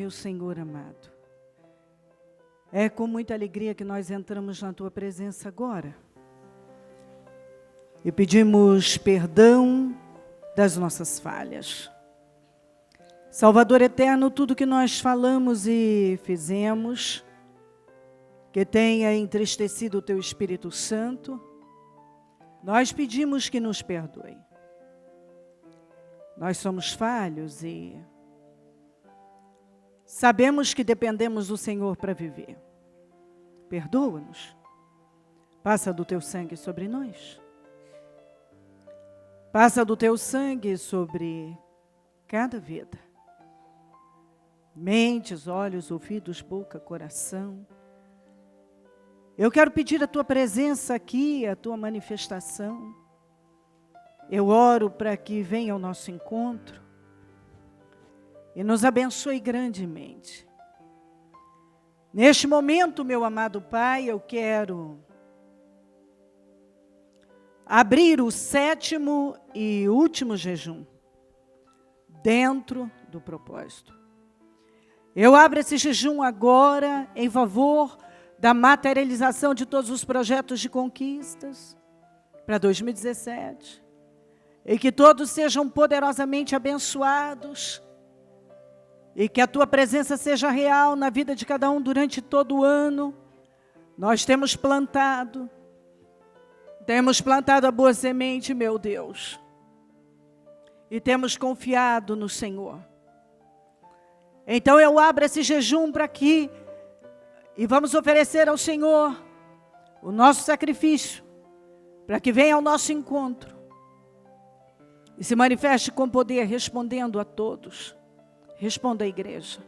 meu Senhor amado. É com muita alegria que nós entramos na Tua presença agora. E pedimos perdão das nossas falhas. Salvador eterno, tudo que nós falamos e fizemos, que tenha entristecido o Teu Espírito Santo, nós pedimos que nos perdoe. Nós somos falhos e sabemos que dependemos do Senhor para viver. Perdoa-nos. Passa do Teu sangue sobre nós. Passa do Teu sangue sobre cada vida. Mentes, olhos, ouvidos, boca, coração. Eu quero pedir a Tua presença aqui, a Tua manifestação. Eu oro para que venha ao nosso encontro e nos abençoe grandemente. Neste momento, meu amado Pai, eu quero abrir o 7º e último jejum dentro do propósito. Eu abro esse jejum agora em favor da materialização de todos os projetos de conquistas para 2017. E que todos sejam poderosamente abençoados. E que a Tua presença seja real na vida de cada um durante todo o ano. Nós temos plantado a boa semente, meu Deus. E temos confiado no Senhor. Então eu abro esse jejum para aqui. E vamos oferecer ao Senhor o nosso sacrifício. Para que venha ao nosso encontro. E se manifeste com poder, respondendo a todos. Responda a igreja.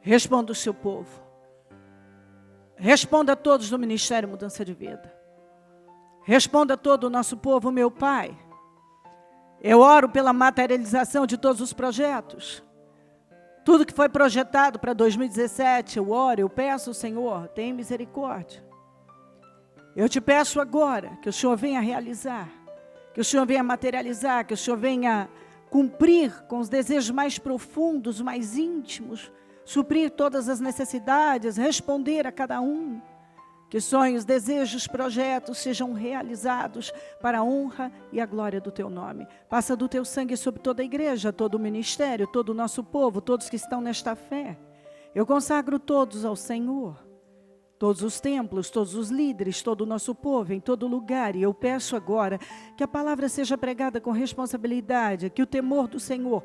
Responda o seu povo. Responda a todos do Ministério Mudança de Vida. Responda a todo o nosso povo, meu Pai. Eu oro pela materialização de todos os projetos. Tudo que foi projetado para 2017, eu oro, eu peço ao Senhor, tenha misericórdia. Eu te peço agora que o Senhor venha realizar. Que o Senhor venha materializar, que o Senhor venha cumprir com os desejos mais profundos, mais íntimos, suprir todas as necessidades, responder a cada um. Que sonhos, desejos, projetos sejam realizados para a honra e a glória do Teu nome. Passa do Teu sangue sobre toda a igreja, todo o ministério, todo o nosso povo, todos que estão nesta fé. Eu consagro todos ao Senhor. Todos os templos, todos os líderes, todo o nosso povo, em todo lugar. E eu peço agora que a palavra seja pregada com responsabilidade, que o temor do Senhor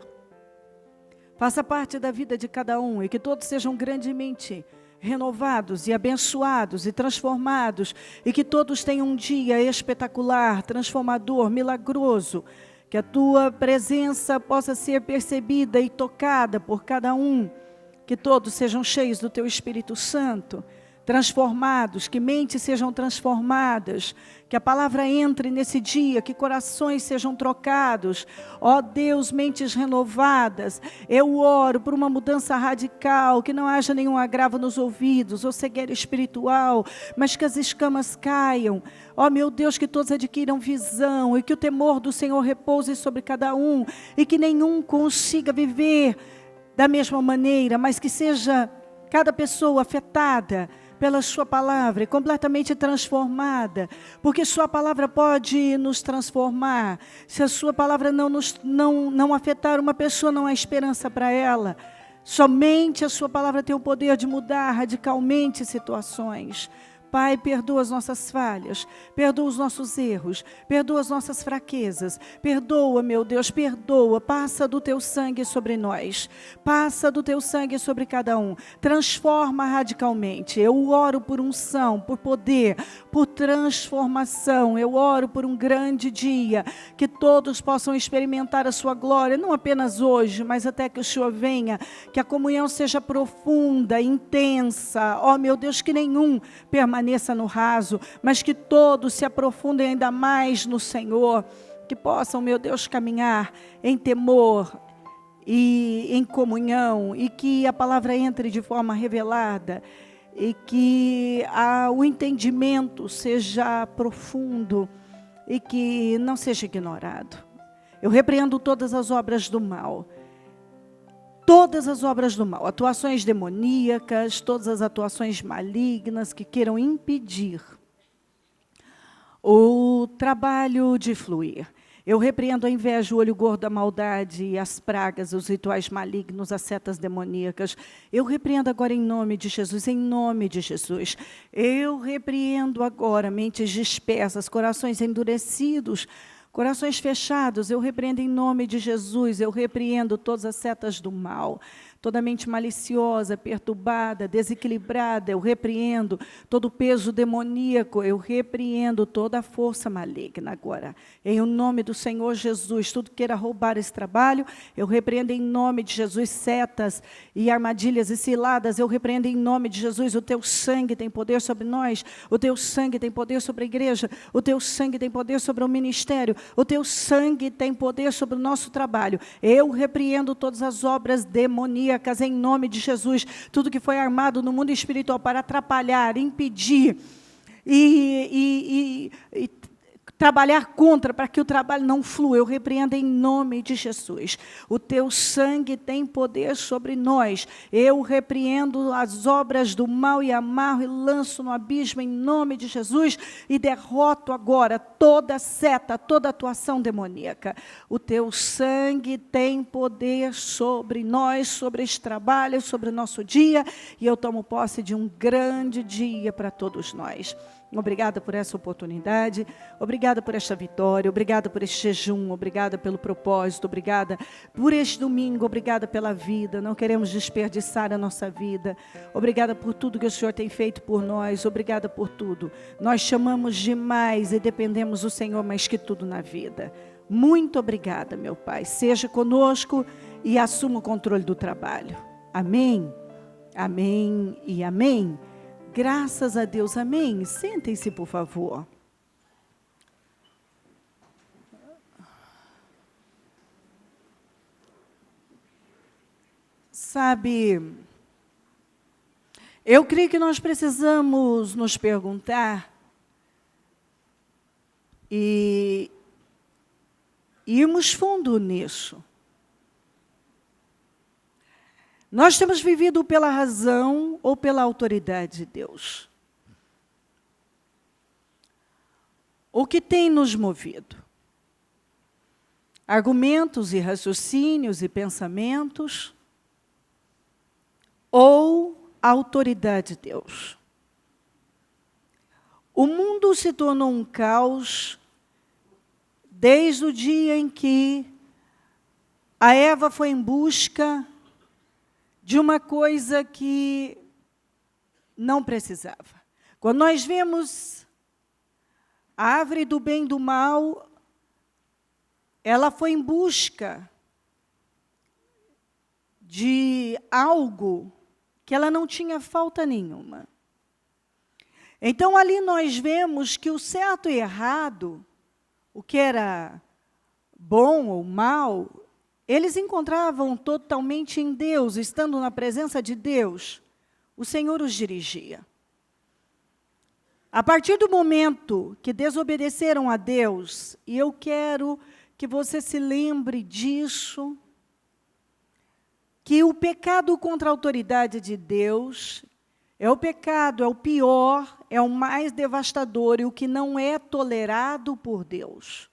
faça parte da vida de cada um e que todos sejam grandemente renovados e abençoados e transformados e que todos tenham um dia espetacular, transformador, milagroso. Que a Tua presença possa ser percebida e tocada por cada um. Que todos sejam cheios do Teu Espírito Santo. Transformados, que mentes sejam transformadas, que a palavra entre nesse dia, que corações sejam trocados, ó Deus, mentes renovadas. Eu oro por uma mudança radical, que não haja nenhum agravo nos ouvidos, ou cegueira espiritual, mas que as escamas caiam, ó meu Deus, que todos adquiram visão, e que o temor do Senhor repouse sobre cada um, e que nenhum consiga viver da mesma maneira, mas que seja cada pessoa afetada pela Sua palavra, completamente transformada, porque Sua palavra pode nos transformar. Se a Sua palavra não afetar uma pessoa, não há esperança para ela. Somente a Sua palavra tem o poder de mudar radicalmente situações. Pai, perdoa as nossas falhas, perdoa os nossos erros, perdoa as nossas fraquezas, perdoa, meu Deus, perdoa, passa do Teu sangue sobre nós, passa do Teu sangue sobre cada um, transforma radicalmente. Eu oro por unção, por poder, por transformação, eu oro por um grande dia, que todos possam experimentar a Sua glória, não apenas hoje, mas até que o Senhor venha, que a comunhão seja profunda, intensa, ó meu Deus, que nenhum permaneça no raso, mas que todos se aprofundem ainda mais no Senhor, que possam, meu Deus, caminhar em temor e em comunhão, e que a palavra entre de forma revelada, e que o entendimento seja profundo, e que não seja ignorado. Eu repreendo todas as obras do mal, todas as obras do mal, atuações demoníacas, todas as atuações malignas que queiram impedir o trabalho de fluir. Eu repreendo a inveja, o olho gordo, a maldade, as pragas, os rituais malignos, as setas demoníacas. Eu repreendo agora em nome de Jesus, em nome de Jesus. Eu repreendo agora mentes dispersas, corações endurecidos, corações fechados. Eu repreendo em nome de Jesus, eu repreendo todas as setas do mal. Toda mente maliciosa, perturbada, desequilibrada, eu repreendo todo o peso demoníaco, eu repreendo toda a força maligna agora. Em nome do Senhor Jesus, tudo que queira roubar esse trabalho, eu repreendo em nome de Jesus setas e armadilhas e ciladas, eu repreendo em nome de Jesus. O teu sangue tem poder sobre nós, o teu sangue tem poder sobre a igreja, o teu sangue tem poder sobre o ministério, o teu sangue tem poder sobre o nosso trabalho. Eu repreendo todas as obras demoníacas em nome de Jesus, tudo que foi armado no mundo espiritual para atrapalhar, impedir e trabalhar contra, para que o trabalho não flua, eu repreendo em nome de Jesus. O teu sangue tem poder sobre nós. Eu repreendo as obras do mal e amarro e lanço no abismo em nome de Jesus e derroto agora toda seta, toda atuação demoníaca. O teu sangue tem poder sobre nós, sobre este trabalho, sobre o nosso dia, e eu tomo posse de um grande dia para todos nós. Obrigada por essa oportunidade, obrigada por esta vitória, obrigada por este jejum, obrigada pelo propósito, obrigada por este domingo, obrigada pela vida, não queremos desperdiçar a nossa vida, obrigada por tudo que o Senhor tem feito por nós, obrigada por tudo. Nós chamamos demais e dependemos do Senhor mais que tudo na vida. Muito obrigada, meu Pai, seja conosco e assuma o controle do trabalho. Amém, amém e amém. Graças a Deus, amém. Sentem-se, por favor. Sabe, eu creio que nós precisamos nos perguntar e irmos fundo nisso. Nós temos vivido pela razão ou pela autoridade de Deus? O que tem nos movido? Argumentos e raciocínios e pensamentos? Ou a autoridade de Deus? O mundo se tornou um caos desde o dia em que a Eva foi em busca de uma coisa que não precisava. Quando nós vemos a árvore do bem e do mal, ela foi em busca de algo que ela não tinha falta nenhuma. Então, ali nós vemos que o certo e errado, o que era bom ou mal, eles encontravam totalmente em Deus, estando na presença de Deus, o Senhor os dirigia. A partir do momento que desobedeceram a Deus, e eu quero que você se lembre disso, que o pecado contra a autoridade de Deus é o pecado, é o pior, é o mais devastador e o que não é tolerado por Deus.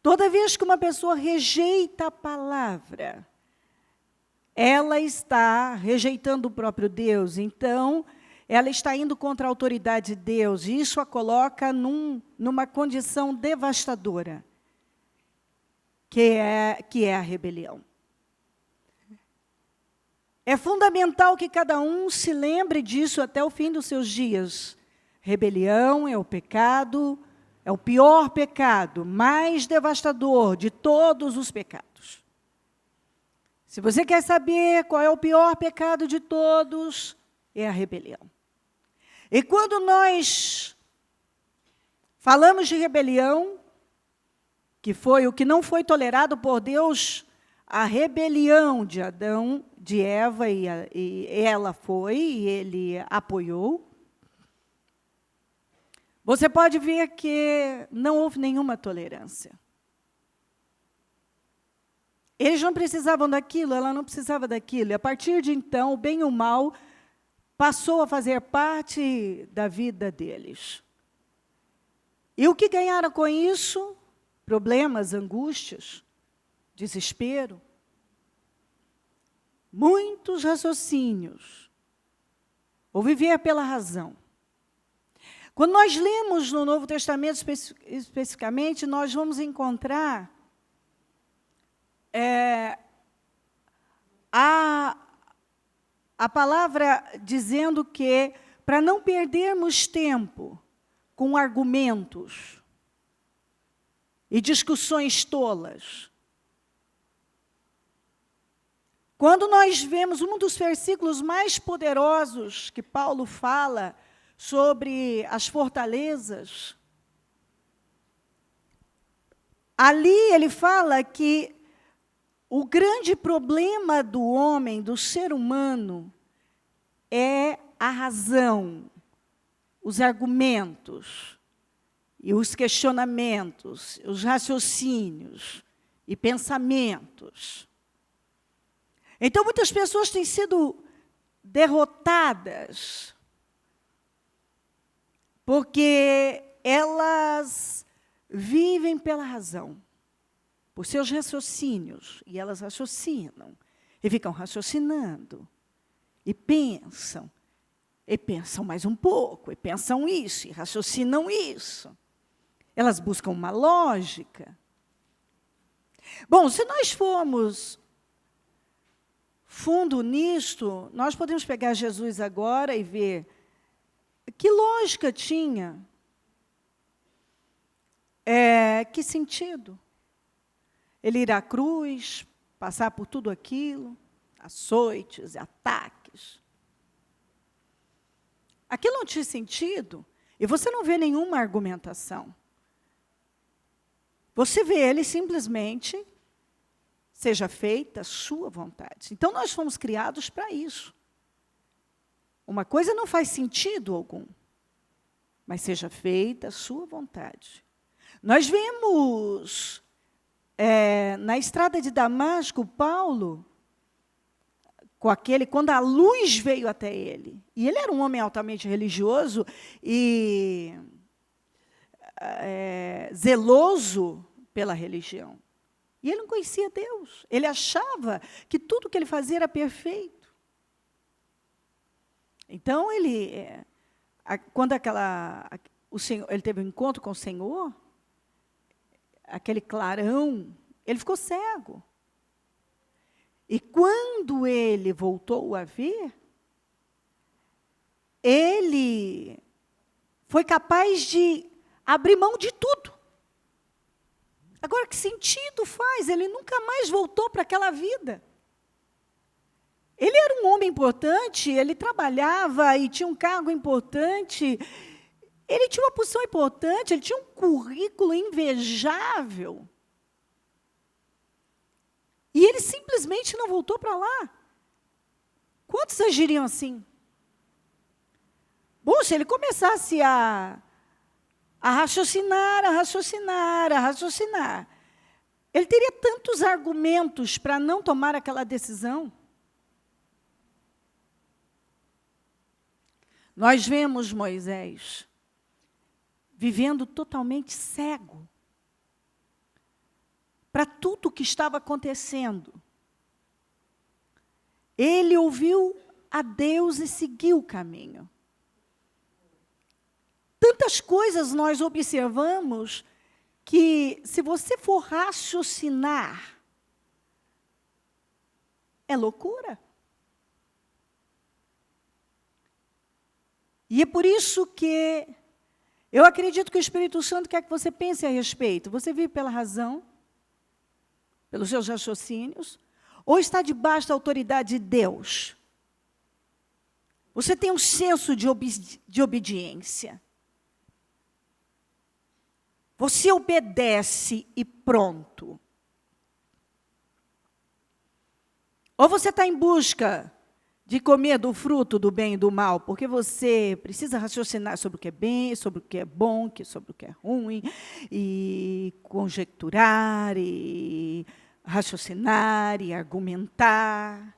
Toda vez que uma pessoa rejeita a palavra, ela está rejeitando o próprio Deus. Então, ela está indo contra a autoridade de Deus. E isso a coloca numa condição devastadora, que é a rebelião. É fundamental que cada um se lembre disso até o fim dos seus dias. Rebelião é o pecado. É o pior pecado, mais devastador de todos os pecados. Se você quer saber qual é o pior pecado de todos, é a rebelião. E quando nós falamos de rebelião, que foi o que não foi tolerado por Deus, a rebelião de Adão, de Eva, e ela foi, e ele apoiou, você pode ver que não houve nenhuma tolerância. Eles não precisavam daquilo, ela não precisava daquilo. E a partir de então, o bem e o mal passou a fazer parte da vida deles. E o que ganharam com isso? Problemas, angústias, desespero. Muitos raciocínios. Ou viver pela razão. Quando nós lemos no Novo Testamento, especificamente, nós vamos encontrar a palavra dizendo que, para não perdermos tempo com argumentos e discussões tolas, quando nós vemos um dos versículos mais poderosos que Paulo fala sobre as fortalezas, ali ele fala que o grande problema do homem, do ser humano, é a razão, os argumentos, e os questionamentos, os raciocínios e pensamentos. Então, muitas pessoas têm sido derrotadas porque elas vivem pela razão, por seus raciocínios, e elas raciocinam, e ficam raciocinando, e pensam mais um pouco, e pensam isso, e raciocinam isso. Elas buscam uma lógica. Bom, se nós formos fundo nisto, nós podemos pegar Jesus agora e ver que lógica tinha, que sentido. Ele ir à cruz, passar por tudo aquilo, açoites, ataques. Aquilo não tinha sentido, e você não vê nenhuma argumentação. Você vê ele simplesmente, seja feita a sua vontade. Então, nós fomos criados para isso. Uma coisa não faz sentido algum, mas seja feita a sua vontade. Nós vemos, na estrada de Damasco, Paulo, quando a luz veio até ele, e ele era um homem altamente religioso e zeloso pela religião. E ele não conhecia Deus. Ele achava que tudo que ele fazia era perfeito. Então, quando ele teve um encontro com o Senhor, aquele clarão, ele ficou cego. E quando ele voltou a ver, ele foi capaz de abrir mão de tudo. Agora, que sentido faz? Ele nunca mais voltou para aquela vida. Ele era um homem importante, ele trabalhava e tinha um cargo importante, ele tinha uma posição importante, ele tinha um currículo invejável. E ele simplesmente não voltou para lá. Quantos agiriam assim? Bom, se ele começasse a raciocinar, ele teria tantos argumentos para não tomar aquela decisão. Nós vemos Moisés vivendo totalmente cego para tudo o que estava acontecendo. Ele ouviu a Deus e seguiu o caminho. Tantas coisas nós observamos que, se você for raciocinar, é loucura. E é por isso que eu acredito que o Espírito Santo quer que você pense a respeito. Você vive pela razão, pelos seus raciocínios, ou está debaixo da autoridade de Deus? Você tem um senso de obediência. Você obedece e pronto. Ou você está em busca de comer do fruto do bem e do mal, porque você precisa raciocinar sobre o que é bem, sobre o que é bom, sobre o que é ruim, e conjecturar, e raciocinar e argumentar.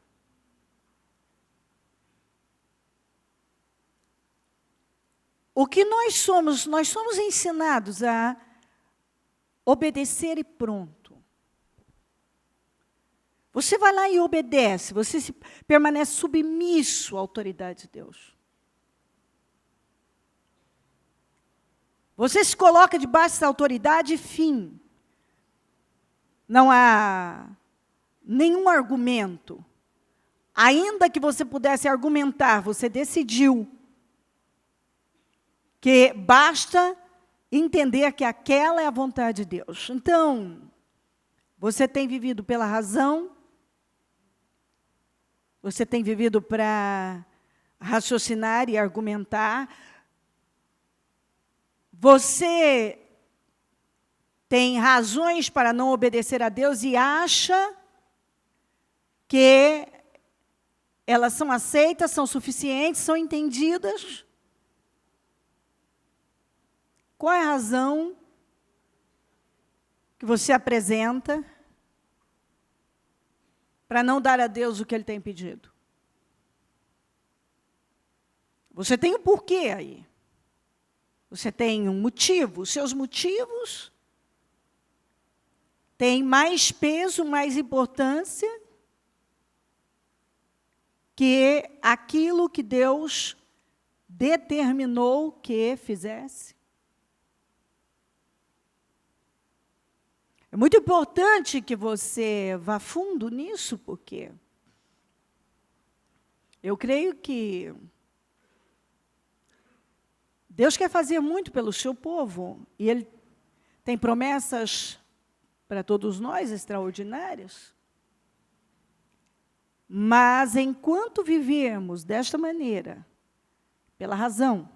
O que nós somos ensinados a obedecer e pronto. Você vai lá e obedece, você permanece submisso à autoridade de Deus. Você se coloca debaixo da autoridade e fim. Não há nenhum argumento. Ainda que você pudesse argumentar, você decidiu que basta entender que aquela é a vontade de Deus. Então, você tem vivido pela razão, você tem vivido para raciocinar e argumentar, você tem razões para não obedecer a Deus e acha que elas são aceitas, são suficientes, são entendidas. Qual é a razão que você apresenta para não dar a Deus o que Ele tem pedido? Você tem um porquê aí. Você tem um motivo. Os seus motivos têm mais peso, mais importância que aquilo que Deus determinou que fizesse. É muito importante que você vá fundo nisso, porque eu creio que Deus quer fazer muito pelo seu povo, e Ele tem promessas para todos nós extraordinárias. Mas enquanto vivemos desta maneira, pela razão,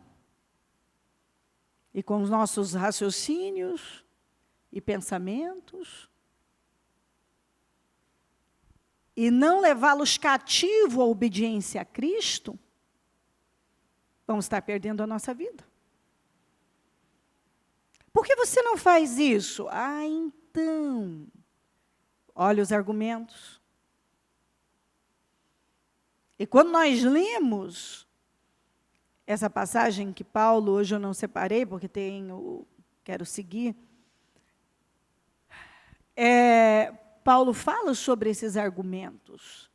e com os nossos raciocínios e pensamentos, e não levá-los cativo à obediência a Cristo, vamos estar perdendo a nossa vida. Por que você não faz isso? Então, olha os argumentos. E quando nós lemos essa passagem que Paulo, hoje eu não separei, porque quero seguir, Paulo fala sobre esses argumentos,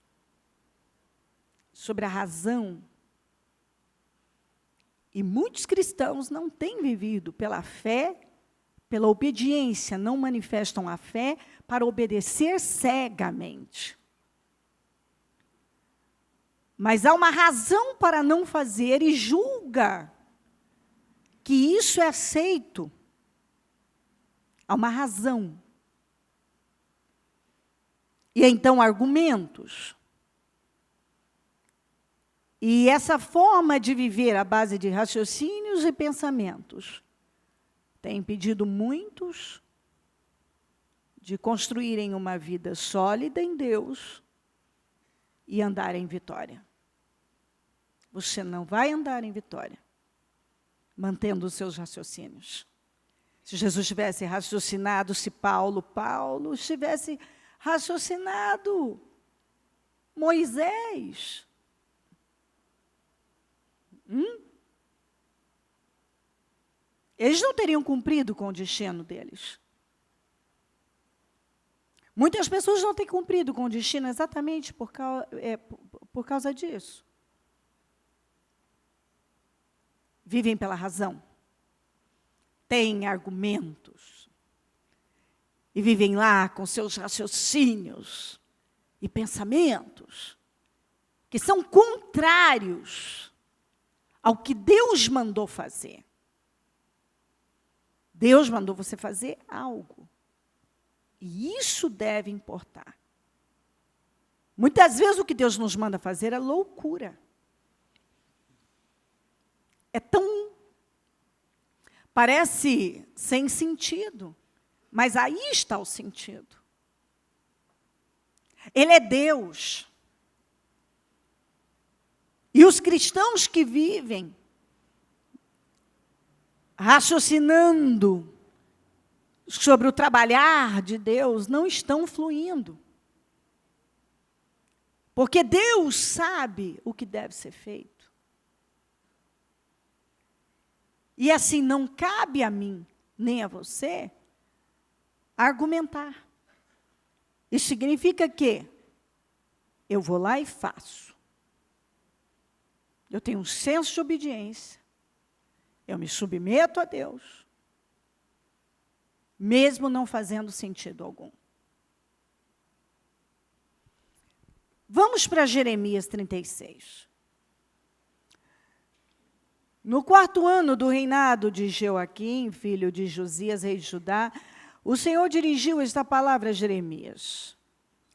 sobre a razão. E muitos cristãos não têm vivido pela fé, pela obediência, não manifestam a fé para obedecer cegamente. Mas há uma razão para não fazer e julga que isso é aceito. Há uma razão. E então argumentos. E essa forma de viver à base de raciocínios e pensamentos tem impedido muitos de construírem uma vida sólida em Deus e andar em vitória. Você não vai andar em vitória mantendo os seus raciocínios. Se Jesus tivesse raciocinado, se Paulo tivesse raciocinado, Moisés, eles não teriam cumprido com o destino deles. Muitas pessoas não têm cumprido com o destino exatamente por causa disso. Vivem pela razão. Têm argumentos. E vivem lá com seus raciocínios e pensamentos que são contrários ao que Deus mandou fazer. Deus mandou você fazer algo. E isso deve importar. Muitas vezes o que Deus nos manda fazer é loucura. Parece sem sentido, mas aí está o sentido. Ele é Deus. E os cristãos que vivem raciocinando sobre o trabalhar de Deus não estão fluindo. Porque Deus sabe o que deve ser feito. E assim, não cabe a mim, nem a você, argumentar. Isso significa que eu vou lá e faço. Eu tenho um senso de obediência. Eu me submeto a Deus. Mesmo não fazendo sentido algum. Vamos para Jeremias 36. No 4º ano do reinado de Joaquim, filho de Josias, rei de Judá, o Senhor dirigiu esta palavra a Jeremias.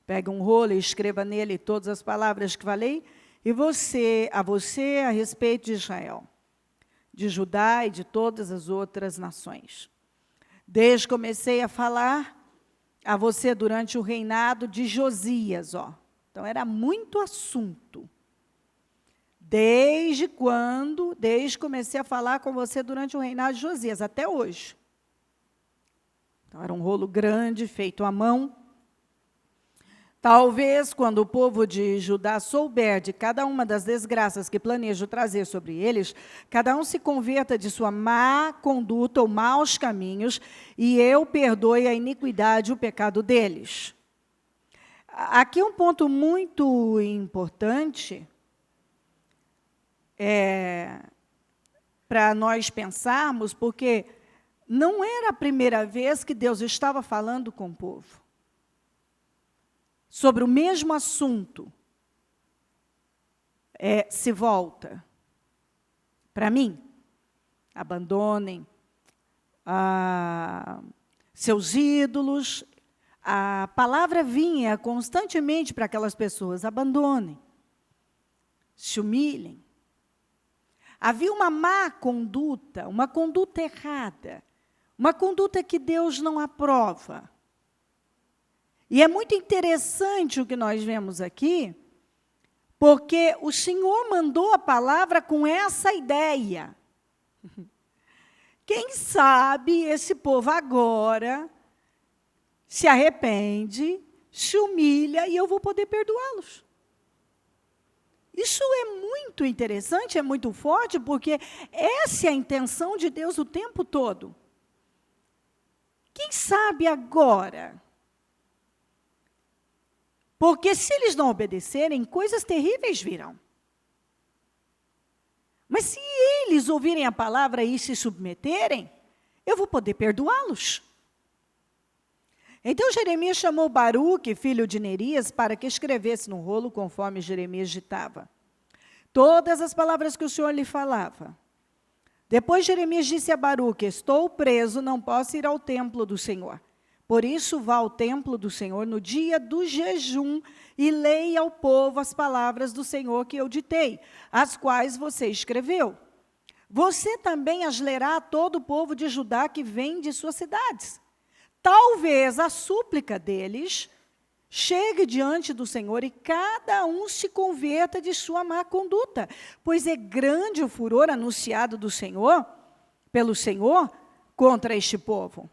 Pega um rolo e escreva nele todas as palavras que falei, e a respeito de Israel, de Judá e de todas as outras nações. Desde que comecei a falar a você durante o reinado de Josias, Então, era muito assunto. Desde que comecei a falar com você durante o reinado de Josias, até hoje. Então, era um rolo grande, feito à mão. Talvez, quando o povo de Judá souber de cada uma das desgraças que planejo trazer sobre eles, cada um se converta de sua má conduta ou maus caminhos, e eu perdoe a iniquidade e o pecado deles. Aqui um ponto muito importante para nós pensarmos, porque não era a primeira vez que Deus estava falando com o povo sobre o mesmo assunto. Se volta. Para mim, abandonem seus ídolos. A palavra vinha constantemente para aquelas pessoas: abandonem, se humilhem. Havia uma má conduta, uma conduta errada, uma conduta que Deus não aprova. E é muito interessante o que nós vemos aqui, porque o Senhor mandou a palavra com essa ideia. Quem sabe esse povo agora se arrepende, se humilha e eu vou poder perdoá-los. Isso é muito interessante, é muito forte, porque essa é a intenção de Deus o tempo todo. Quem sabe agora? Porque se eles não obedecerem, coisas terríveis virão. Mas se eles ouvirem a palavra e se submeterem, eu vou poder perdoá-los. Então Jeremias chamou Baruque, filho de Nerias, para que escrevesse no rolo, conforme Jeremias ditava todas as palavras que o Senhor lhe falava. Depois Jeremias disse a Baruque: estou preso, não posso ir ao templo do Senhor. Por isso, vá ao templo do Senhor no dia do jejum e leia ao povo as palavras do Senhor que eu ditei, as quais você escreveu. Você também as lerá a todo o povo de Judá que vem de suas cidades. Talvez a súplica deles chegue diante do Senhor e cada um se converta de sua má conduta, pois é grande o furor anunciado do Senhor, pelo Senhor, contra este povo.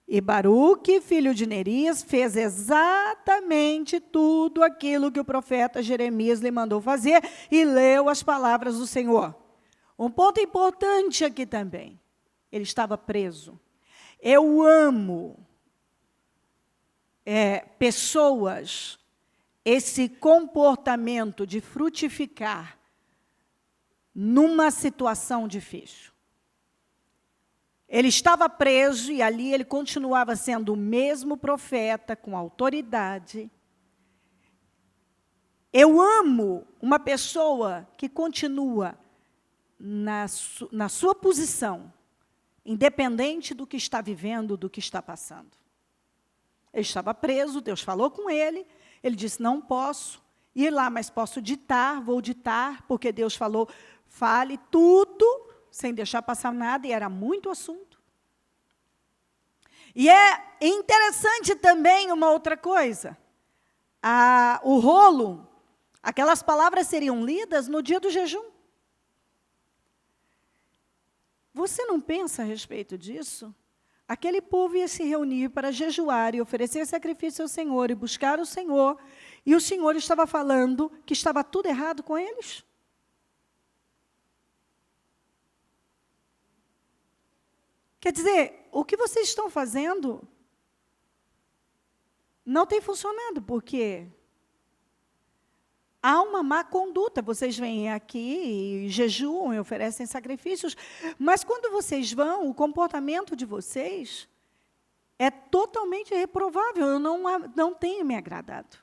E Baruque, filho de Nerias, fez exatamente tudo aquilo que o profeta Jeremias lhe mandou fazer e leu as palavras do Senhor. Um ponto importante aqui também: ele estava preso. Eu amo pessoas, esse comportamento de frutificar numa situação difícil. Ele estava preso e ali ele continuava sendo o mesmo profeta, com autoridade. Eu amo uma pessoa que continua na sua posição, independente do que está vivendo, do que está passando. Ele estava preso, Deus falou com ele, ele disse: não posso ir lá, mas posso ditar, vou ditar, porque Deus falou, fale tudo, sem deixar passar nada, e era muito assunto. E é interessante também uma outra coisa. O rolo, aquelas palavras seriam lidas no dia do jejum. Você não pensa a respeito disso? aquele povo ia se reunir para jejuar e oferecer sacrifício ao Senhor e buscar o Senhor, e o Senhor estava falando que estava tudo errado com eles? Quer dizer, o que vocês estão fazendo não tem funcionado, porque há uma má conduta. Vocês vêm aqui e jejuam e oferecem sacrifícios, mas quando vocês vão, o comportamento de vocês é totalmente reprovável. Eu não tenho me agradado.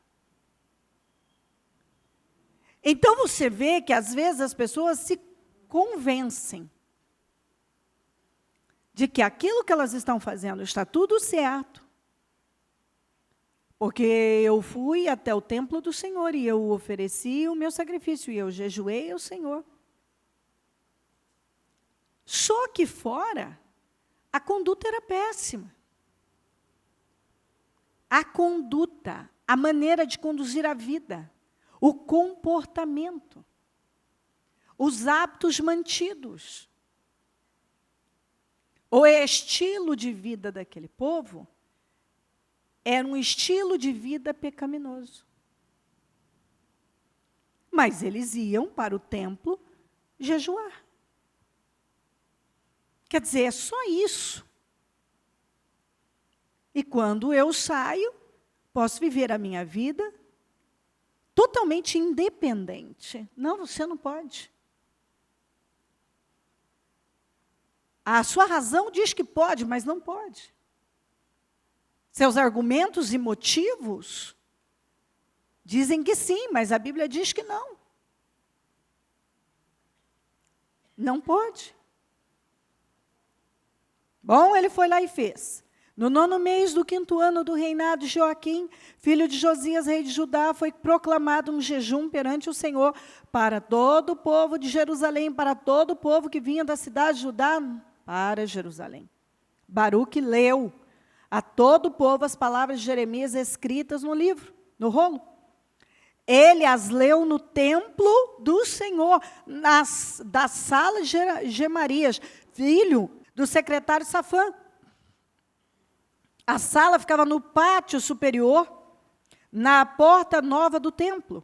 Então, você vê que, às vezes, as pessoas se convencem de que aquilo que elas estão fazendo está tudo certo, porque eu fui até o templo do Senhor e eu ofereci o meu sacrifício e eu jejuei ao Senhor. Só que fora, a conduta era péssima. A conduta, a maneira de conduzir a vida, o comportamento, os hábitos mantidos, o estilo de vida daquele povo era um estilo de vida pecaminoso. Mas eles iam para o templo jejuar. Quer dizer, é só isso. E quando eu saio, posso viver a minha vida totalmente independente. Não, você não pode. A sua razão diz que pode, mas não pode. Seus argumentos e motivos dizem que sim, mas a Bíblia diz que não. Não pode. Bom, ele foi lá e fez. No 9º mês do 5º ano do reinado de Joaquim, filho de Josias, rei de Judá, foi proclamado um jejum perante o Senhor para todo o povo de Jerusalém, para todo o povo que vinha da cidade de Judá para Jerusalém. Baruque leu a todo o povo as palavras de Jeremias escritas no livro, no rolo. Ele as leu no templo do Senhor, da sala de Gemarias, filho do secretário Safã. A sala ficava no pátio superior, na porta nova do templo.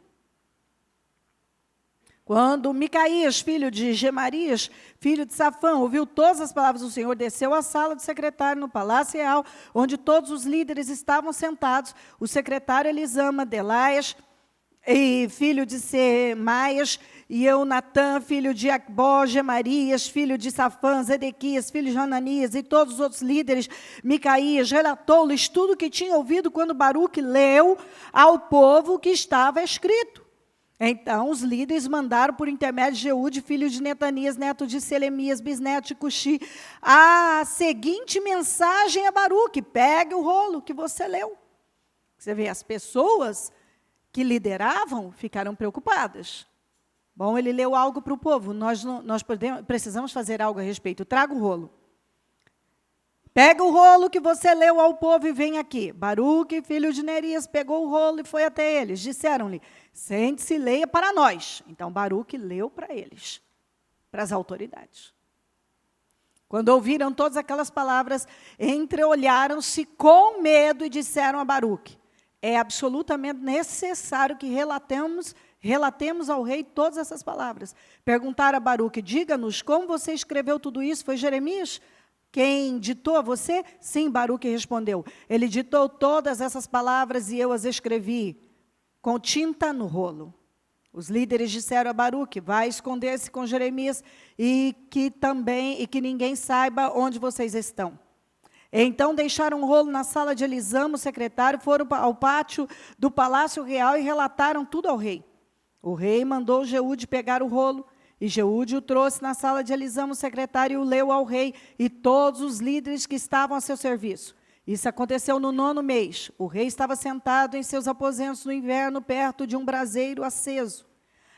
Quando Micaías, filho de Gemarias, filho de Safã, ouviu todas as palavras do Senhor, desceu à sala do secretário no palácio real, onde todos os líderes estavam sentados. O secretário Elisama, Delaias, filho de Semaias, e Eunatã, filho de Acbó, Gemarias, filho de Safã, Zedequias, filho de Hananias, e todos os outros líderes, Micaías, relatou-lhes tudo o que tinha ouvido quando Baruque leu ao povo o que estava escrito. Então, os líderes mandaram, por intermédio de Jeude, filho de Netanias, neto de Selemias, bisneto de Cuxi, a seguinte mensagem a Baruque: pegue o rolo que você leu. Você vê, as pessoas que lideravam ficaram preocupadas. Bom, ele leu algo para o povo, nós precisamos fazer algo a respeito. Traga o rolo. Pega o rolo que você leu ao povo e vem aqui. Baruque, filho de Nerias, pegou o rolo e foi até eles. Disseram-lhe: sente-se e leia para nós. Então, Baruque leu para eles, para as autoridades. Quando ouviram todas aquelas palavras, entreolharam-se com medo e disseram a Baruque: é absolutamente necessário que relatemos ao rei todas essas palavras. Perguntaram a Baruque: diga-nos, como você escreveu tudo isso? Foi Jeremias quem ditou a você? Sim, Baruque respondeu. Ele ditou todas essas palavras e eu as escrevi com tinta no rolo. Os líderes disseram a Baruque: vai esconder-se com Jeremias e que ninguém saiba onde vocês estão. Então deixaram o rolo na sala de Elisama, o secretário, foram ao pátio do palácio real e relataram tudo ao rei. O rei mandou Jeude pegar o rolo, e Jeude o trouxe na sala de Elisama, o secretário, e o leu ao rei e todos os líderes que estavam a seu serviço. Isso aconteceu no 9º mês. O rei estava sentado em seus aposentos no inverno, perto de um braseiro aceso.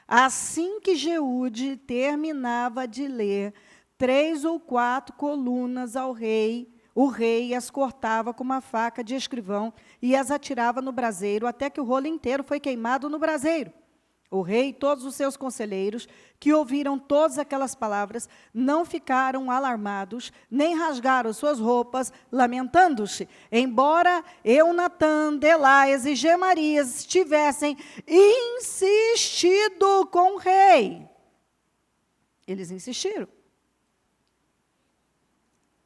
Assim que Jeude terminava de ler 3 ou 4 colunas ao rei, o rei as cortava com uma faca de escrivão e as atirava no braseiro, até que o rolo inteiro foi queimado no braseiro. O rei e todos os seus conselheiros, que ouviram todas aquelas palavras, não ficaram alarmados, nem rasgaram suas roupas, lamentando-se. Embora Eunatã, Delaias e Gemarias tivessem insistido com o rei. Eles insistiram.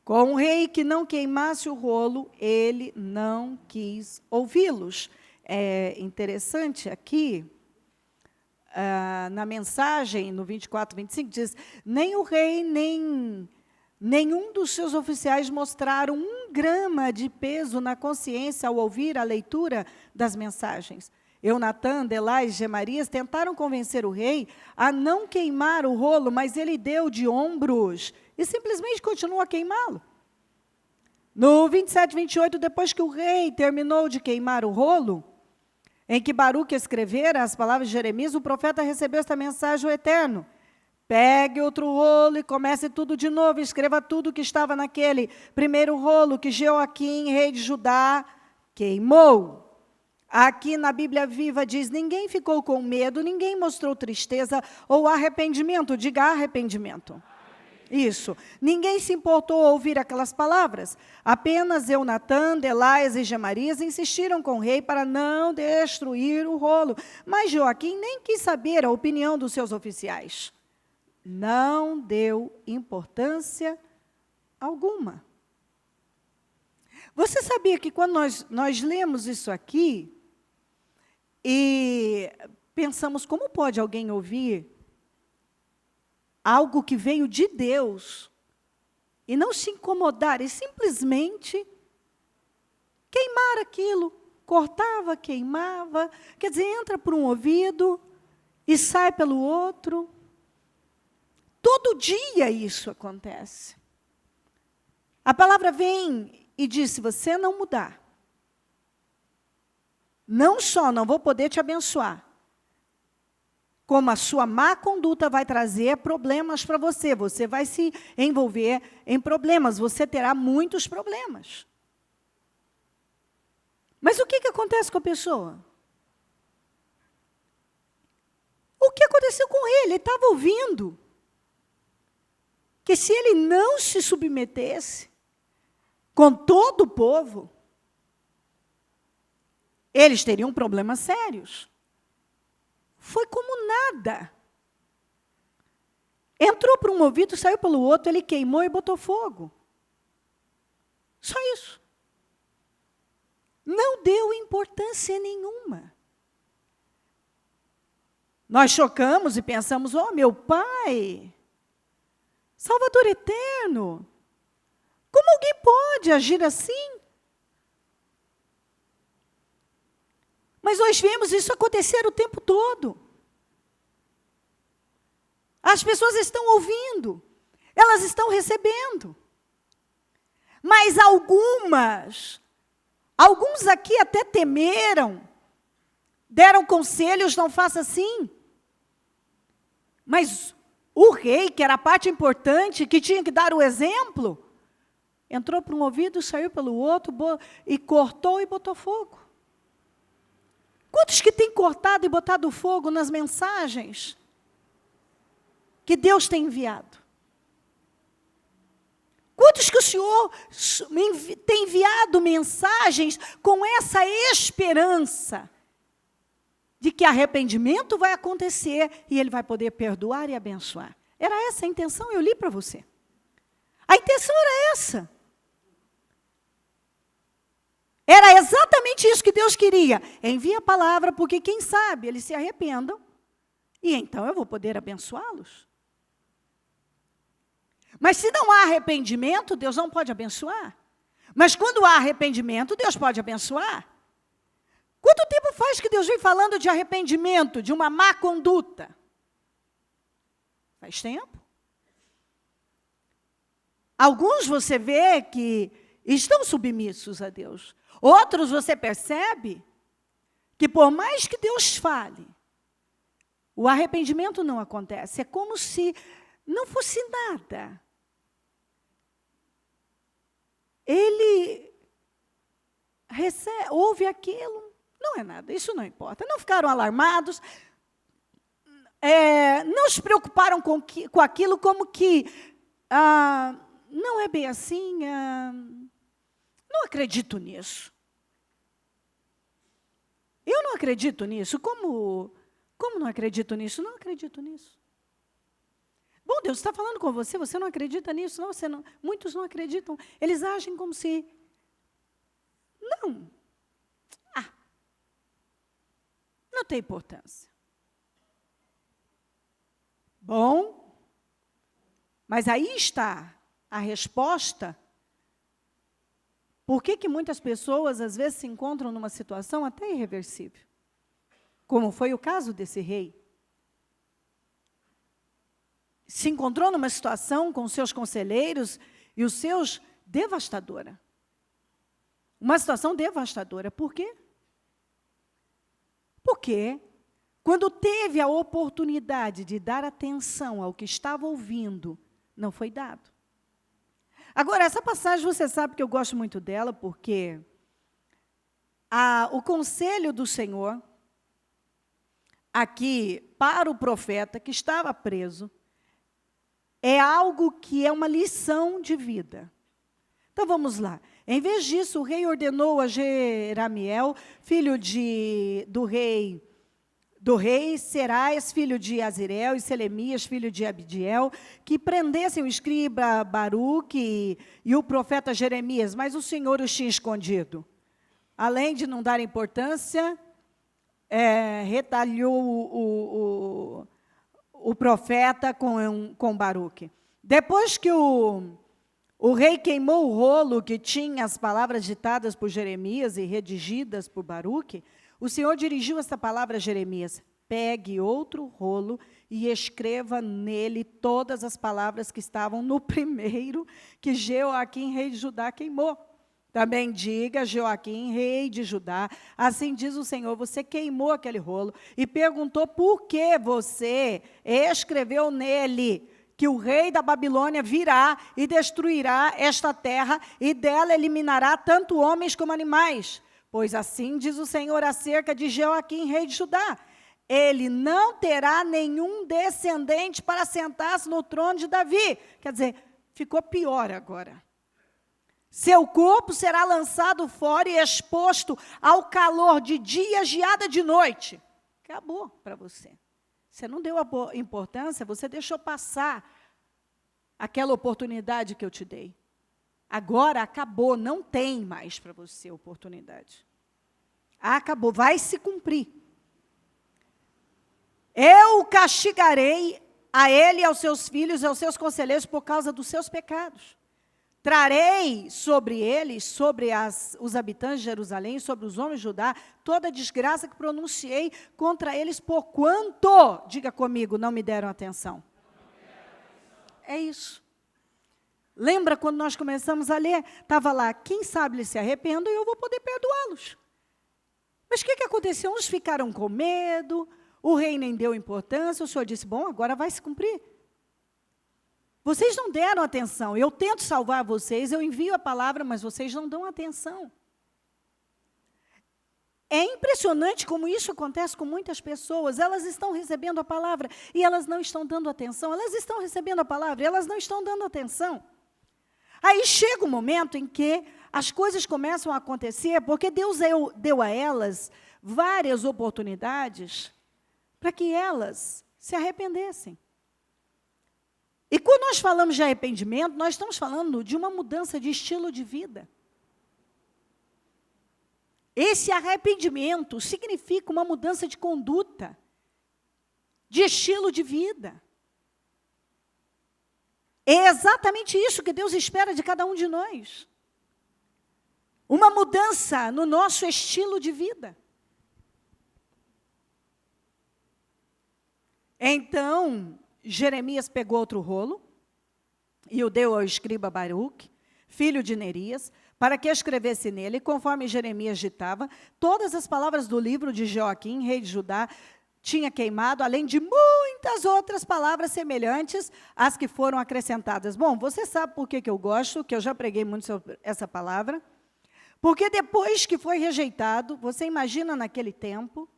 Com o rei que não queimasse o rolo, ele não quis ouvi-los. É interessante aqui, na mensagem, no 24, 25, diz, nem o rei, nem nenhum dos seus oficiais mostraram 1 grama de peso na consciência ao ouvir a leitura das mensagens. Eunatã, Delaias e Gemarias tentaram convencer o rei a não queimar o rolo, mas ele deu de ombros e simplesmente continuou a queimá-lo. No 27, 28, depois que o rei terminou de queimar o rolo, em que Baruque escrevera as palavras de Jeremias, o profeta recebeu esta mensagem do Eterno. Pegue outro rolo e comece tudo de novo, escreva tudo que estava naquele primeiro rolo que Jeoaquim, rei de Judá, queimou. Aqui na Bíblia Viva diz, ninguém ficou com medo, ninguém mostrou tristeza ou arrependimento, diga arrependimento. Isso. Ninguém se importou a ouvir aquelas palavras. Apenas Eunatã, Delaias e Gemarias insistiram com o rei para não destruir o rolo. Mas Joaquim nem quis saber a opinião dos seus oficiais. Não deu importância alguma. Você sabia que quando nós lemos isso aqui e pensamos, como pode alguém ouvir algo que veio de Deus, e não se incomodar, e simplesmente queimar aquilo, cortava, queimava, quer dizer, entra por um ouvido e sai pelo outro. Todo dia isso acontece. A palavra vem e diz, se você não mudar, não só não vou poder te abençoar, como a sua má conduta vai trazer problemas para você. Você vai se envolver em problemas, você terá muitos problemas. Mas o que acontece com a pessoa? O que aconteceu com ele? Ele estava ouvindo que se ele não se submetesse com todo o povo, eles teriam problemas sérios. Foi como nada. Entrou por um ouvido, saiu pelo outro, ele queimou e botou fogo. Só isso. Não deu importância nenhuma. Nós chocamos e pensamos, oh, meu Pai, Salvador eterno, como alguém pode agir assim? Mas nós vemos isso acontecer o tempo todo. As pessoas estão ouvindo, elas estão recebendo. Mas alguns aqui até temeram, deram conselhos, não faça assim. Mas o rei, que era a parte importante, que tinha que dar o exemplo, entrou por um ouvido, saiu pelo outro, e cortou e botou fogo. Quantos que têm cortado e botado fogo nas mensagens que Deus tem enviado? Quantos que o Senhor tem enviado mensagens com essa esperança de que arrependimento vai acontecer e Ele vai poder perdoar e abençoar? Era essa a intenção, eu li para você. A intenção era essa. Era exatamente isso que Deus queria. Envia a palavra, porque quem sabe eles se arrependam, e então eu vou poder abençoá-los. Mas se não há arrependimento, Deus não pode abençoar. Mas quando há arrependimento, Deus pode abençoar. Quanto tempo faz que Deus vem falando de arrependimento, de uma má conduta? Faz tempo. Alguns você vê que estão submissos a Deus. Outros você percebe que por mais que Deus fale, o arrependimento não acontece. É como se não fosse nada. Ele ouve aquilo, não é nada, isso não importa. Não ficaram alarmados, não se preocuparam com aquilo como que não é bem assim, não acredito nisso. Eu não acredito nisso. Como não acredito nisso? Não acredito nisso. Bom, Deus está falando com você, você não acredita nisso? Não, muitos não acreditam. Eles agem como se... Não tem importância. Bom, mas aí está a resposta. Por que muitas pessoas, às vezes, se encontram numa situação até irreversível? Como foi o caso desse rei. Se encontrou numa situação com os seus conselheiros e os seus devastadora. Uma situação devastadora. Por quê? Porque quando teve a oportunidade de dar atenção ao que estava ouvindo, não foi dado. Agora, essa passagem, você sabe que eu gosto muito dela, porque o conselho do Senhor, aqui, para o profeta que estava preso, é algo que é uma lição de vida. Então, vamos lá. Em vez disso, o rei ordenou a Jeramiel, filho do rei Serais, filho de Azirel, e Selemias, filho de Abdiel, que prendessem o escriba Baruque e o profeta Jeremias, mas o Senhor os tinha escondido. Além de não dar importância, retalhou o profeta com Baruque. Depois que o rei queimou o rolo que tinha as palavras ditadas por Jeremias e redigidas por Baruque, o Senhor dirigiu esta palavra a Jeremias: pegue outro rolo e escreva nele todas as palavras que estavam no primeiro que Jeoaquim, rei de Judá, queimou. Também diga a Jeoaquim, rei de Judá, assim diz o Senhor, você queimou aquele rolo e perguntou por que você escreveu nele que o rei da Babilônia virá e destruirá esta terra e dela eliminará tanto homens como animais. Pois assim diz o Senhor acerca de Jeoaquim, rei de Judá. Ele não terá nenhum descendente para sentar-se no trono de Davi. Quer dizer, ficou pior agora. Seu corpo será lançado fora e exposto ao calor de dia, geada de noite. Acabou para você. Você não deu a importância, você deixou passar aquela oportunidade que eu te dei. Agora acabou, não tem mais para você oportunidade. Acabou, vai se cumprir. Eu castigarei a ele e aos seus filhos e aos seus conselheiros por causa dos seus pecados. Trarei sobre eles, sobre os habitantes de Jerusalém, sobre os homens de Judá, toda a desgraça que pronunciei contra eles, porquanto, diga comigo, não me deram atenção. É isso. Lembra quando nós começamos a ler? Estava lá, quem sabe eles se arrependam e eu vou poder perdoá-los. Mas o que aconteceu? Uns ficaram com medo, o rei nem deu importância, o Senhor disse, bom, agora vai se cumprir. Vocês não deram atenção, eu tento salvar vocês, eu envio a palavra, mas vocês não dão atenção. É impressionante como isso acontece com muitas pessoas, elas estão recebendo a palavra e elas não estão dando atenção, elas estão recebendo a palavra e elas não estão dando atenção. Aí chega um momento em que as coisas começam a acontecer, porque Deus deu a elas várias oportunidades para que elas se arrependessem. E quando nós falamos de arrependimento, nós estamos falando de uma mudança de estilo de vida. Esse arrependimento significa uma mudança de conduta, de estilo de vida. É exatamente isso que Deus espera de cada um de nós. Uma mudança no nosso estilo de vida. Então, Jeremias pegou outro rolo e o deu ao escriba Baruque, filho de Nerias, para que escrevesse nele, conforme Jeremias ditava, todas as palavras do livro de Jeoaquim, rei de Judá, tinha queimado, além de muitas outras palavras semelhantes às que foram acrescentadas. Bom, você sabe por que eu gosto, que eu já preguei muito sobre essa palavra, porque depois que foi rejeitado, você imagina naquele tempo,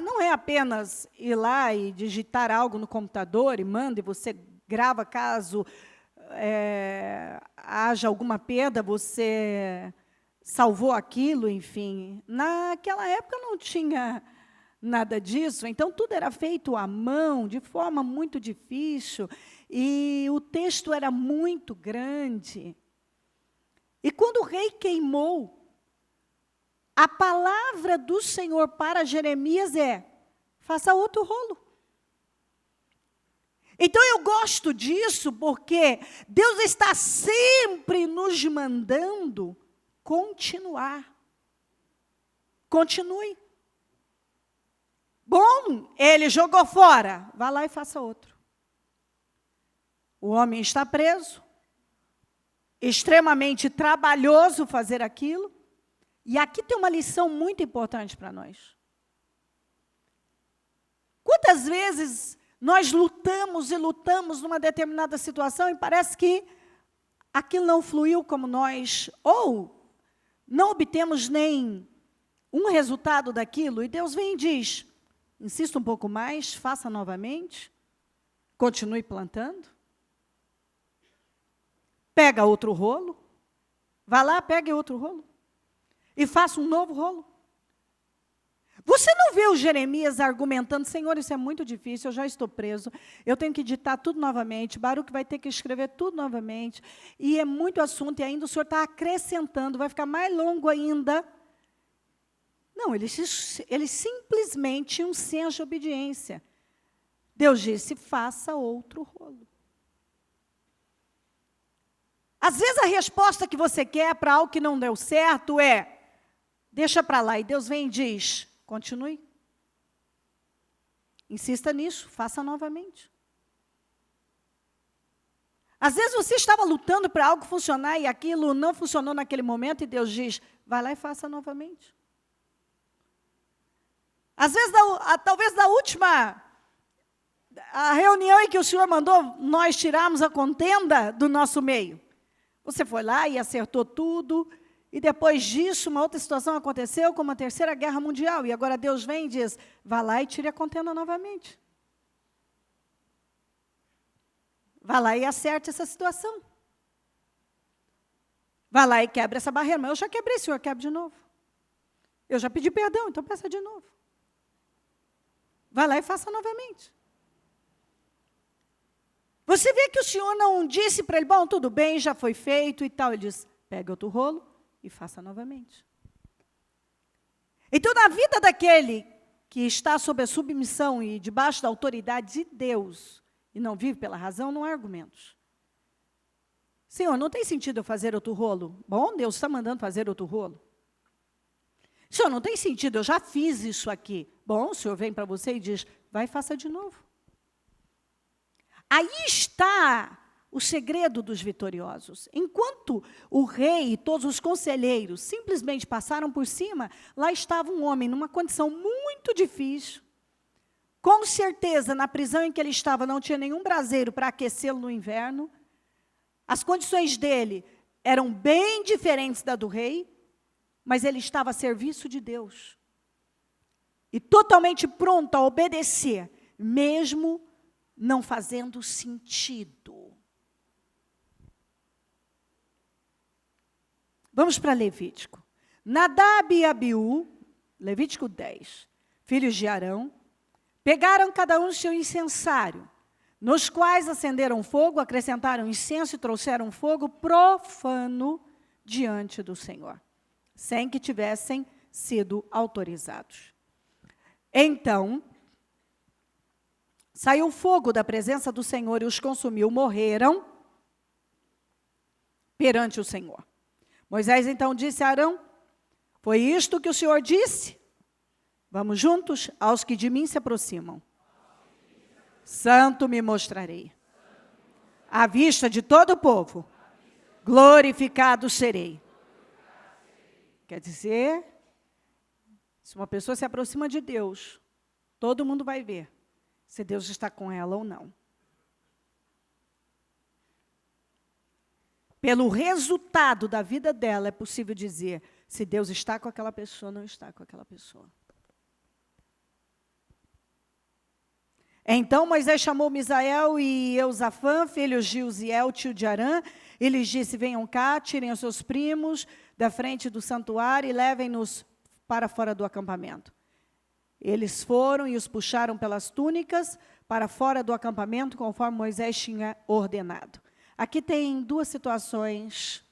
não é apenas ir lá e digitar algo no computador e manda, e você grava caso haja alguma perda, você salvou aquilo, enfim. Naquela época não tinha nada disso, então tudo era feito à mão, de forma muito difícil, e o texto era muito grande. E quando o rei queimou, a palavra do Senhor para Jeremias faça outro rolo. Então eu gosto disso, porque Deus está sempre nos mandando continuar. Continue. Bom, ele jogou fora, vá lá e faça outro. O homem está preso, extremamente trabalhoso fazer aquilo, e aqui tem uma lição muito importante para nós. Quantas vezes nós lutamos e lutamos numa determinada situação e parece que aquilo não fluiu como nós, ou não obtemos nem um resultado daquilo, e Deus vem e diz, insista um pouco mais, faça novamente, continue plantando, pega outro rolo, vá lá, pegue outro rolo, e faça um novo rolo. Você não vê o Jeremias argumentando, Senhor, isso é muito difícil, eu já estou preso, eu tenho que ditar tudo novamente, Baruque vai ter que escrever tudo novamente, e é muito assunto, e ainda o Senhor está acrescentando, vai ficar mais longo ainda. Não, ele simplesmente tinha um senso de obediência. Deus disse, faça outro rolo. Às vezes a resposta que você quer para algo que não deu certo deixa para lá, e Deus vem e diz, continue. Insista nisso, faça novamente. Às vezes você estava lutando para algo funcionar e aquilo não funcionou naquele momento e Deus diz, vai lá e faça novamente. Às vezes, talvez na última a reunião em que o Senhor mandou nós tirarmos a contenda do nosso meio. Você foi lá e acertou tudo, e depois disso, uma outra situação aconteceu, como a Terceira Guerra Mundial, e agora Deus vem e diz, vá lá e tire a contenda novamente. Vá lá e acerte essa situação. Vá lá e quebre essa barreira. Mas eu já quebrei, Senhor, quebre de novo. Eu já pedi perdão, então peça de novo. Vá lá e faça novamente. Você vê que o Senhor não disse para ele, bom, tudo bem, já foi feito e tal. Ele diz, pega outro rolo e faça novamente. Então, na vida daquele que está sob a submissão e debaixo da autoridade de Deus, e não vive pela razão, não há argumentos. Senhor, não tem sentido eu fazer outro rolo? Bom, Deus está mandando fazer outro rolo. Senhor, não tem sentido, eu já fiz isso aqui. Bom, o Senhor vem para você e diz, vai e faça de novo. Aí está o segredo dos vitoriosos. Enquanto o rei e todos os conselheiros simplesmente passaram por cima, lá estava um homem numa condição muito difícil. Com certeza, na prisão em que ele estava, não tinha nenhum braseiro para aquecê-lo no inverno. As condições dele eram bem diferentes da do rei, mas ele estava a serviço de Deus. E totalmente pronto a obedecer, mesmo não fazendo sentido. Vamos para Levítico. Nadab e Abiú, Levítico 10, filhos de Arão, pegaram cada um o seu incensário, nos quais acenderam fogo, acrescentaram incenso e trouxeram fogo profano diante do Senhor, sem que tivessem sido autorizados. Então, saiu fogo da presença do Senhor e os consumiu, morreram perante o Senhor. Moisés então disse a Arão, foi isto que o Senhor disse? Vamos juntos aos que de mim se aproximam. Santo me mostrarei. À vista de todo o povo, glorificado serei. Quer dizer, se uma pessoa se aproxima de Deus, todo mundo vai ver se Deus está com ela ou não. Pelo resultado da vida dela, é possível dizer se Deus está com aquela pessoa ou não está com aquela pessoa. Então Moisés chamou Misael e Eusafã, filhos de Uziel, tio de Arã, e lhes disse: venham cá, tirem os seus primos da frente do santuário e levem-nos para fora do acampamento. Eles foram e os puxaram pelas túnicas para fora do acampamento, conforme Moisés tinha ordenado. Aqui tem duas situações.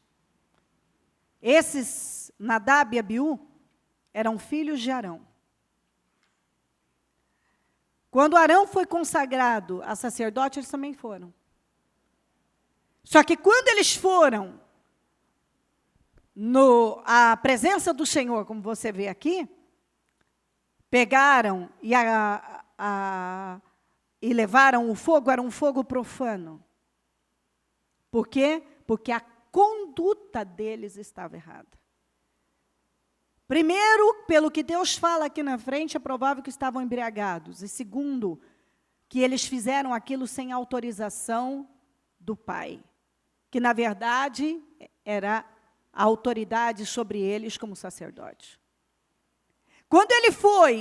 Esses, Nadab e Abiú, eram filhos de Arão. Quando Arão foi consagrado a sacerdote, eles também foram. Só que quando eles foram à presença do Senhor, como você vê aqui, pegaram e levaram o fogo, era um fogo profano. Por quê? Porque a conduta deles estava errada. Primeiro, pelo que Deus fala aqui na frente, é provável que estavam embriagados. E segundo, que eles fizeram aquilo sem autorização do pai. Que, na verdade, era a autoridade sobre eles como sacerdote. Quando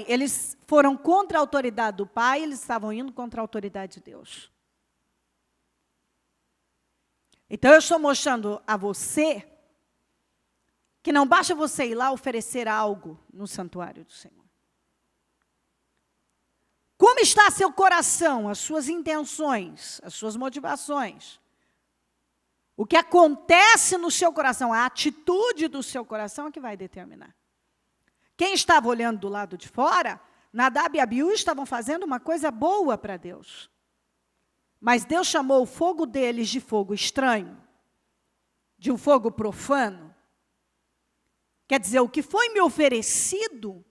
eles foram contra a autoridade do pai, eles estavam indo contra a autoridade de Deus. Então, eu estou mostrando a você que não basta você ir lá oferecer algo no santuário do Senhor. Como está seu coração, as suas intenções, as suas motivações? O que acontece no seu coração, a atitude do seu coração é que vai determinar. Quem estava olhando do lado de fora, Nadab e Abiú estavam fazendo uma coisa boa para Deus. Mas Deus chamou o fogo deles de fogo estranho, de um fogo profano. Quer dizer, o que foi me oferecido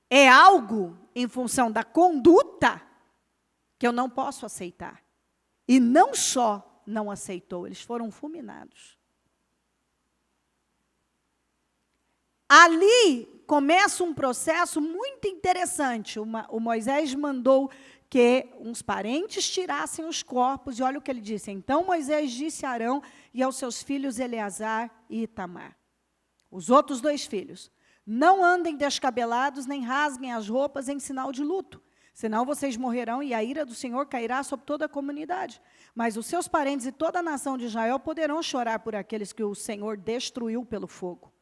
é algo em função da conduta que eu não posso aceitar. E não só não aceitou, eles foram fulminados. Ali começa um processo muito interessante. O Moisés mandou que uns parentes tirassem os corpos, e olha o que ele disse. Então Moisés disse a Arão e aos seus filhos Eleazar e Itamar, os outros 2 filhos: não andem descabelados, nem rasguem as roupas em sinal de luto, senão vocês morrerão e a ira do Senhor cairá sobre toda a comunidade. Mas os seus parentes e toda a nação de Israel poderão chorar por aqueles que o Senhor destruiu pelo fogo.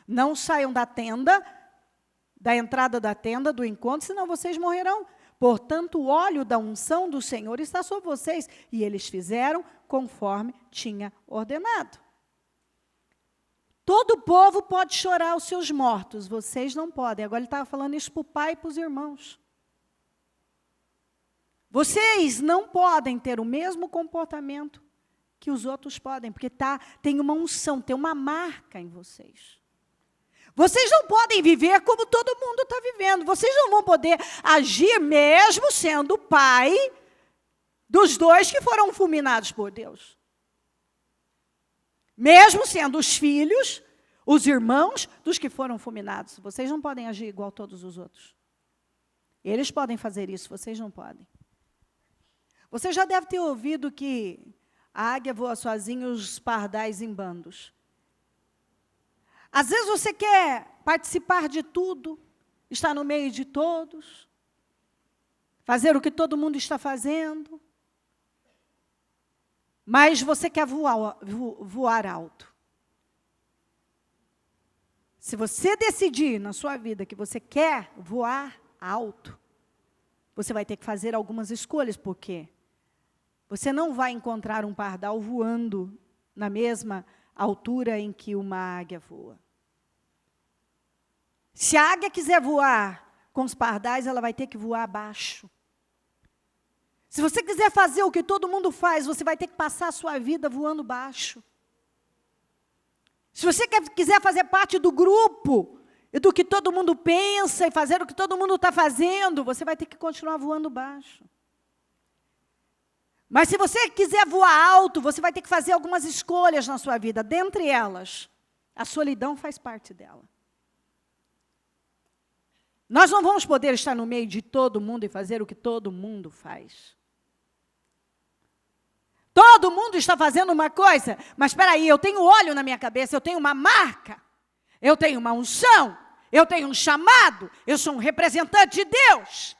Não saiam da entrada da tenda do encontro, senão vocês morrerão. Portanto, o óleo da unção do Senhor está sobre vocês. E eles fizeram conforme tinha ordenado. Todo o povo pode chorar os seus mortos, vocês não podem. Agora ele estava falando isso para o pai e para os irmãos. Vocês não podem ter o mesmo comportamento que os outros podem, porque tem uma unção, tem uma marca em vocês. Vocês não podem viver como todo mundo está vivendo. Vocês não vão poder agir mesmo sendo o pai dos 2 que foram fulminados por Deus. Mesmo sendo os filhos, os irmãos dos que foram fulminados. Vocês não podem agir igual a todos os outros. Eles podem fazer isso, vocês não podem. Você já deve ter ouvido que a águia voa sozinha e os pardais em bandos. Às vezes você quer participar de tudo, estar no meio de todos, fazer o que todo mundo está fazendo, mas você quer voar alto. Se você decidir na sua vida que você quer voar alto, você vai ter que fazer algumas escolhas, porque você não vai encontrar um pardal voando na mesma altura em que uma águia voa. Se a águia quiser voar com os pardais, ela vai ter que voar baixo. Se você quiser fazer o que todo mundo faz, você vai ter que passar a sua vida voando baixo. Se você quiser fazer parte do grupo, e do que todo mundo pensa, e fazer o que todo mundo está fazendo, você vai ter que continuar voando baixo. Mas se você quiser voar alto, você vai ter que fazer algumas escolhas na sua vida. Dentre elas, a solidão faz parte dela. Nós não vamos poder estar no meio de todo mundo e fazer o que todo mundo faz. Todo mundo está fazendo uma coisa, mas espera aí, eu tenho óleo na minha cabeça, eu tenho uma marca, eu tenho uma unção, eu tenho um chamado, eu sou um representante de Deus.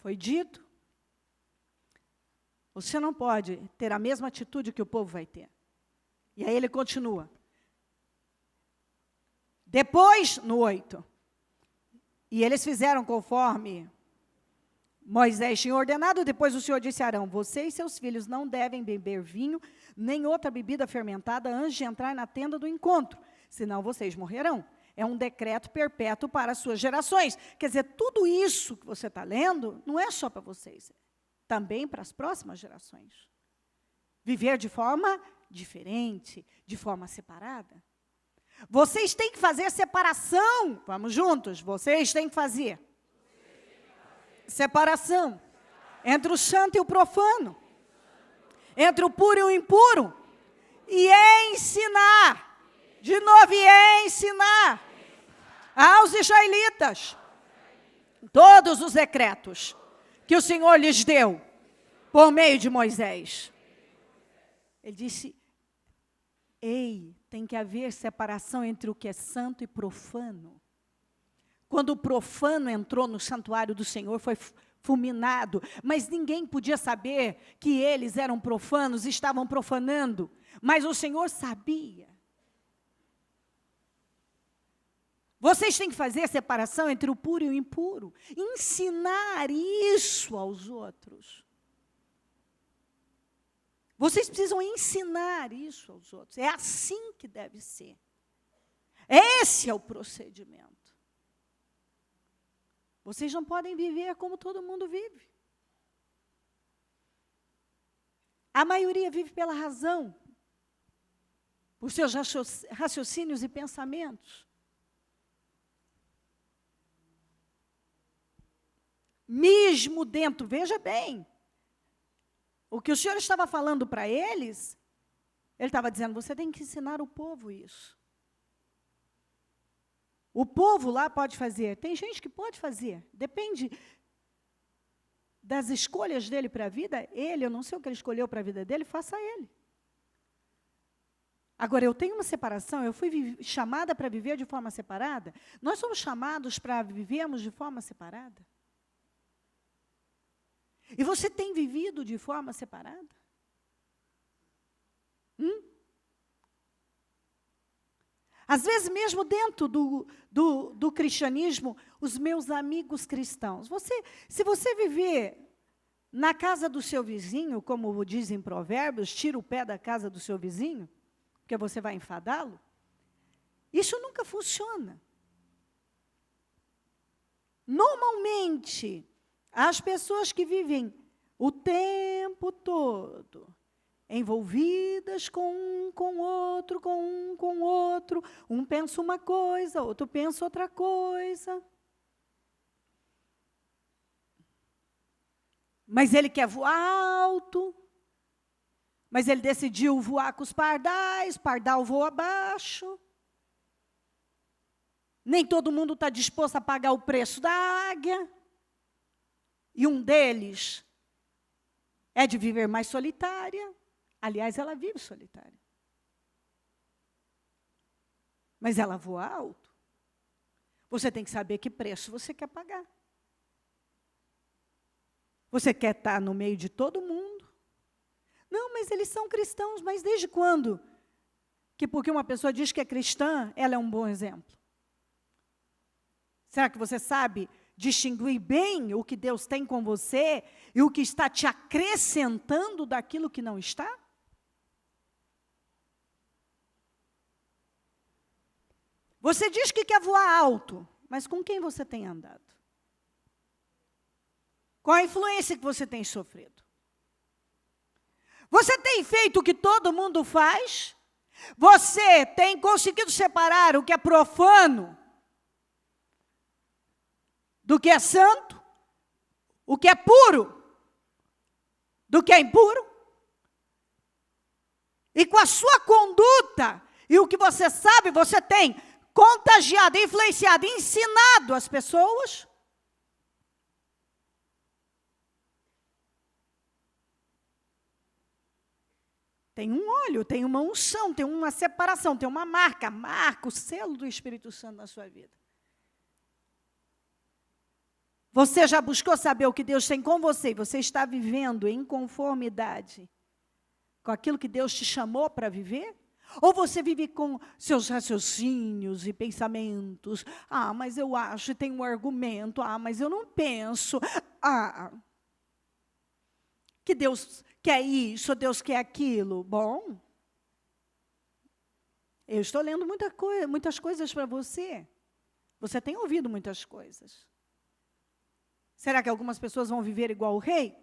foi dito. Você não pode ter a mesma atitude que o povo vai ter. E aí ele continua. Depois, no 8, e eles fizeram conforme Moisés tinha ordenado. Depois o Senhor disse a Arão: você e seus filhos não devem beber vinho, nem outra bebida fermentada antes de entrar na tenda do encontro, senão vocês morrerão. É um decreto perpétuo para as suas gerações. Quer dizer, tudo isso que você está lendo, não é só para vocês, também para as próximas gerações. Viver de forma diferente, de forma separada. Vocês têm que fazer separação. Vamos juntos, vocês têm que fazer separação entre o santo e o profano, entre o puro e o impuro, e ensinar, de novo, e ensinar aos israelitas todos os decretos que o Senhor lhes deu por meio de Moisés. Ele disse: ei, tem que haver separação entre o que é santo e profano. Quando o profano entrou no santuário do Senhor, foi fulminado, mas ninguém podia saber que eles eram profanos, estavam profanando, mas o Senhor sabia. Vocês têm que fazer a separação entre o puro e o impuro, ensinar isso aos outros. Vocês precisam ensinar isso aos outros, é assim que deve ser. Esse é o procedimento. Vocês não podem viver como todo mundo vive. A maioria vive pela razão, por seus raciocínios e pensamentos. Mesmo dentro, veja bem, o que o Senhor estava falando para eles, ele estava dizendo: você tem que ensinar o povo isso. O povo lá pode fazer, tem gente que pode fazer, depende das escolhas dele para a vida. Eu não sei o que ele escolheu para a vida dele, faça ele. Agora, eu tenho uma separação, eu fui chamada para viver de forma separada. Nós somos chamados para vivermos de forma separada. E você tem vivido de forma separada? Às vezes, mesmo dentro do cristianismo, os meus amigos cristãos, se você viver na casa do seu vizinho, como dizem Provérbios, tira o pé da casa do seu vizinho, porque você vai enfadá-lo, isso nunca funciona. Normalmente, as pessoas que vivem o tempo todo envolvidas com o outro, com o outro, um pensa uma coisa, outro pensa outra coisa. Mas ele quer voar alto, mas ele decidiu voar com os pardais, pardal voa abaixo. Nem todo mundo está disposto a pagar o preço da águia. E um deles é de viver mais solitária. Aliás, ela vive solitária. Mas ela voa alto. Você tem que saber que preço você quer pagar. Você quer estar no meio de todo mundo? Não, mas eles são cristãos. Mas desde quando? Que porque uma pessoa diz que é cristã, ela é um bom exemplo. Será que você sabe distinguir bem o que Deus tem com você e o que está te acrescentando daquilo que não está? Você diz que quer voar alto, mas com quem você tem andado? Qual a influência que você tem sofrido? Você tem feito o que todo mundo faz? Você tem conseguido separar o que é profano do que é santo? O que é puro do que é impuro? E com a sua conduta e o que você sabe, você tem contagiado, influenciado, ensinado as pessoas? Tem um óleo, tem uma unção, tem uma separação, tem uma marca, o selo do Espírito Santo na sua vida. Você já buscou saber o que Deus tem com você e você está vivendo em conformidade com aquilo que Deus te chamou para viver? Ou você vive com seus raciocínios e pensamentos? Ah, mas eu acho, tem um argumento. Ah, mas eu não penso. Ah, que Deus quer isso, Deus quer aquilo. Bom, eu estou lendo muitas coisas para você. Você tem ouvido muitas coisas. Será que algumas pessoas vão viver igual o rei?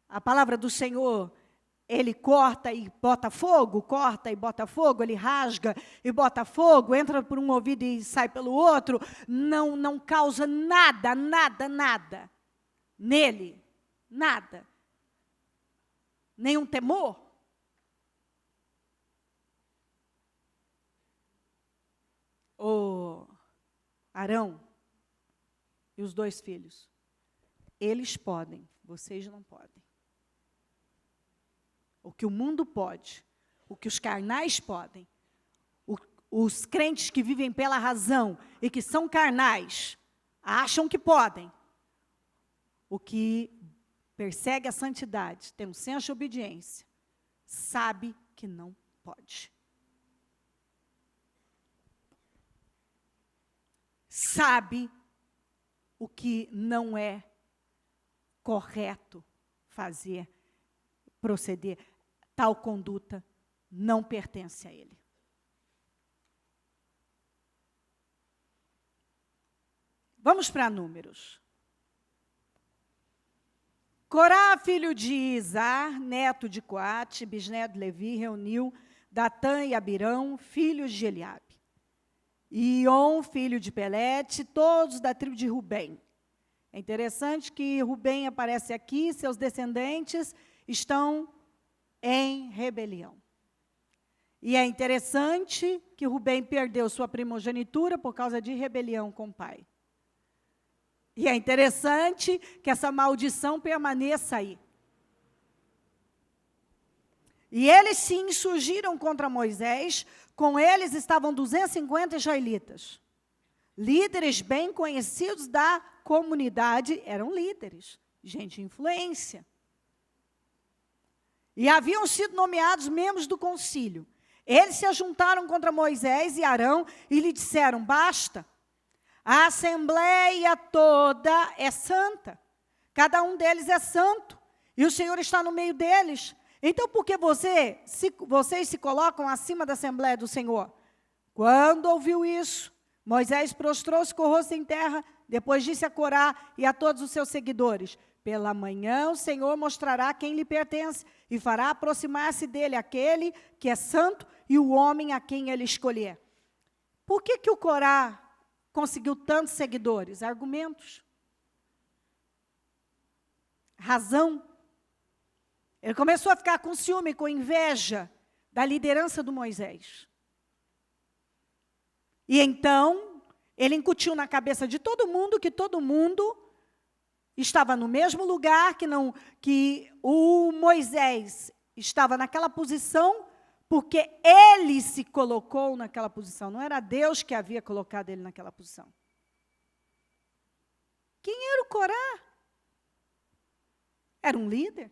A palavra do Senhor, ele corta e bota fogo, ele rasga e bota fogo, entra por um ouvido e sai pelo outro, não causa nada nele, nada. Nenhum temor. O Arão e os 2 filhos, eles podem, vocês não podem. O que o mundo pode, o que os carnais podem, os crentes que vivem pela razão e que são carnais, acham que podem. O que persegue a santidade, tem um senso de obediência, sabe que não pode. Sabe o que não é correto fazer, proceder. Tal conduta não pertence a ele. Vamos para Números. Corá, filho de Izar, neto de Coate, bisneto de Levi, reuniu Datã e Abirão, filhos de Eliabe. E Ion, filho de Pelete, todos da tribo de Rubem. É interessante que Rubem aparece aqui, seus descendentes estão em rebelião. E é interessante que Rubem perdeu sua primogenitura por causa de rebelião com o pai. E é interessante que essa maldição permaneça aí. E eles se insurgiram contra Moisés, com eles estavam 250 israelitas. Líderes bem conhecidos da comunidade, eram líderes, gente de influência. E haviam sido nomeados membros do concílio. Eles se ajuntaram contra Moisés e Arão e lhe disseram, basta, a assembleia toda é santa, cada um deles é santo, e o Senhor está no meio deles. Então, por que vocês se colocam acima da Assembleia do Senhor? Quando ouviu isso, Moisés prostrou-se com o rosto em terra, depois disse a Corá e a todos os seus seguidores, pela manhã o Senhor mostrará quem lhe pertence e fará aproximar-se dele aquele que é santo e o homem a quem ele escolher. Por que o Corá conseguiu tantos seguidores? Argumentos. Razão. Ele começou a ficar com ciúme, com inveja da liderança do Moisés. E então, ele incutiu na cabeça de todo mundo que todo mundo estava no mesmo lugar, que o Moisés estava naquela posição, porque ele se colocou naquela posição. Não era Deus que havia colocado ele naquela posição. Quem era o Corá? Era um líder.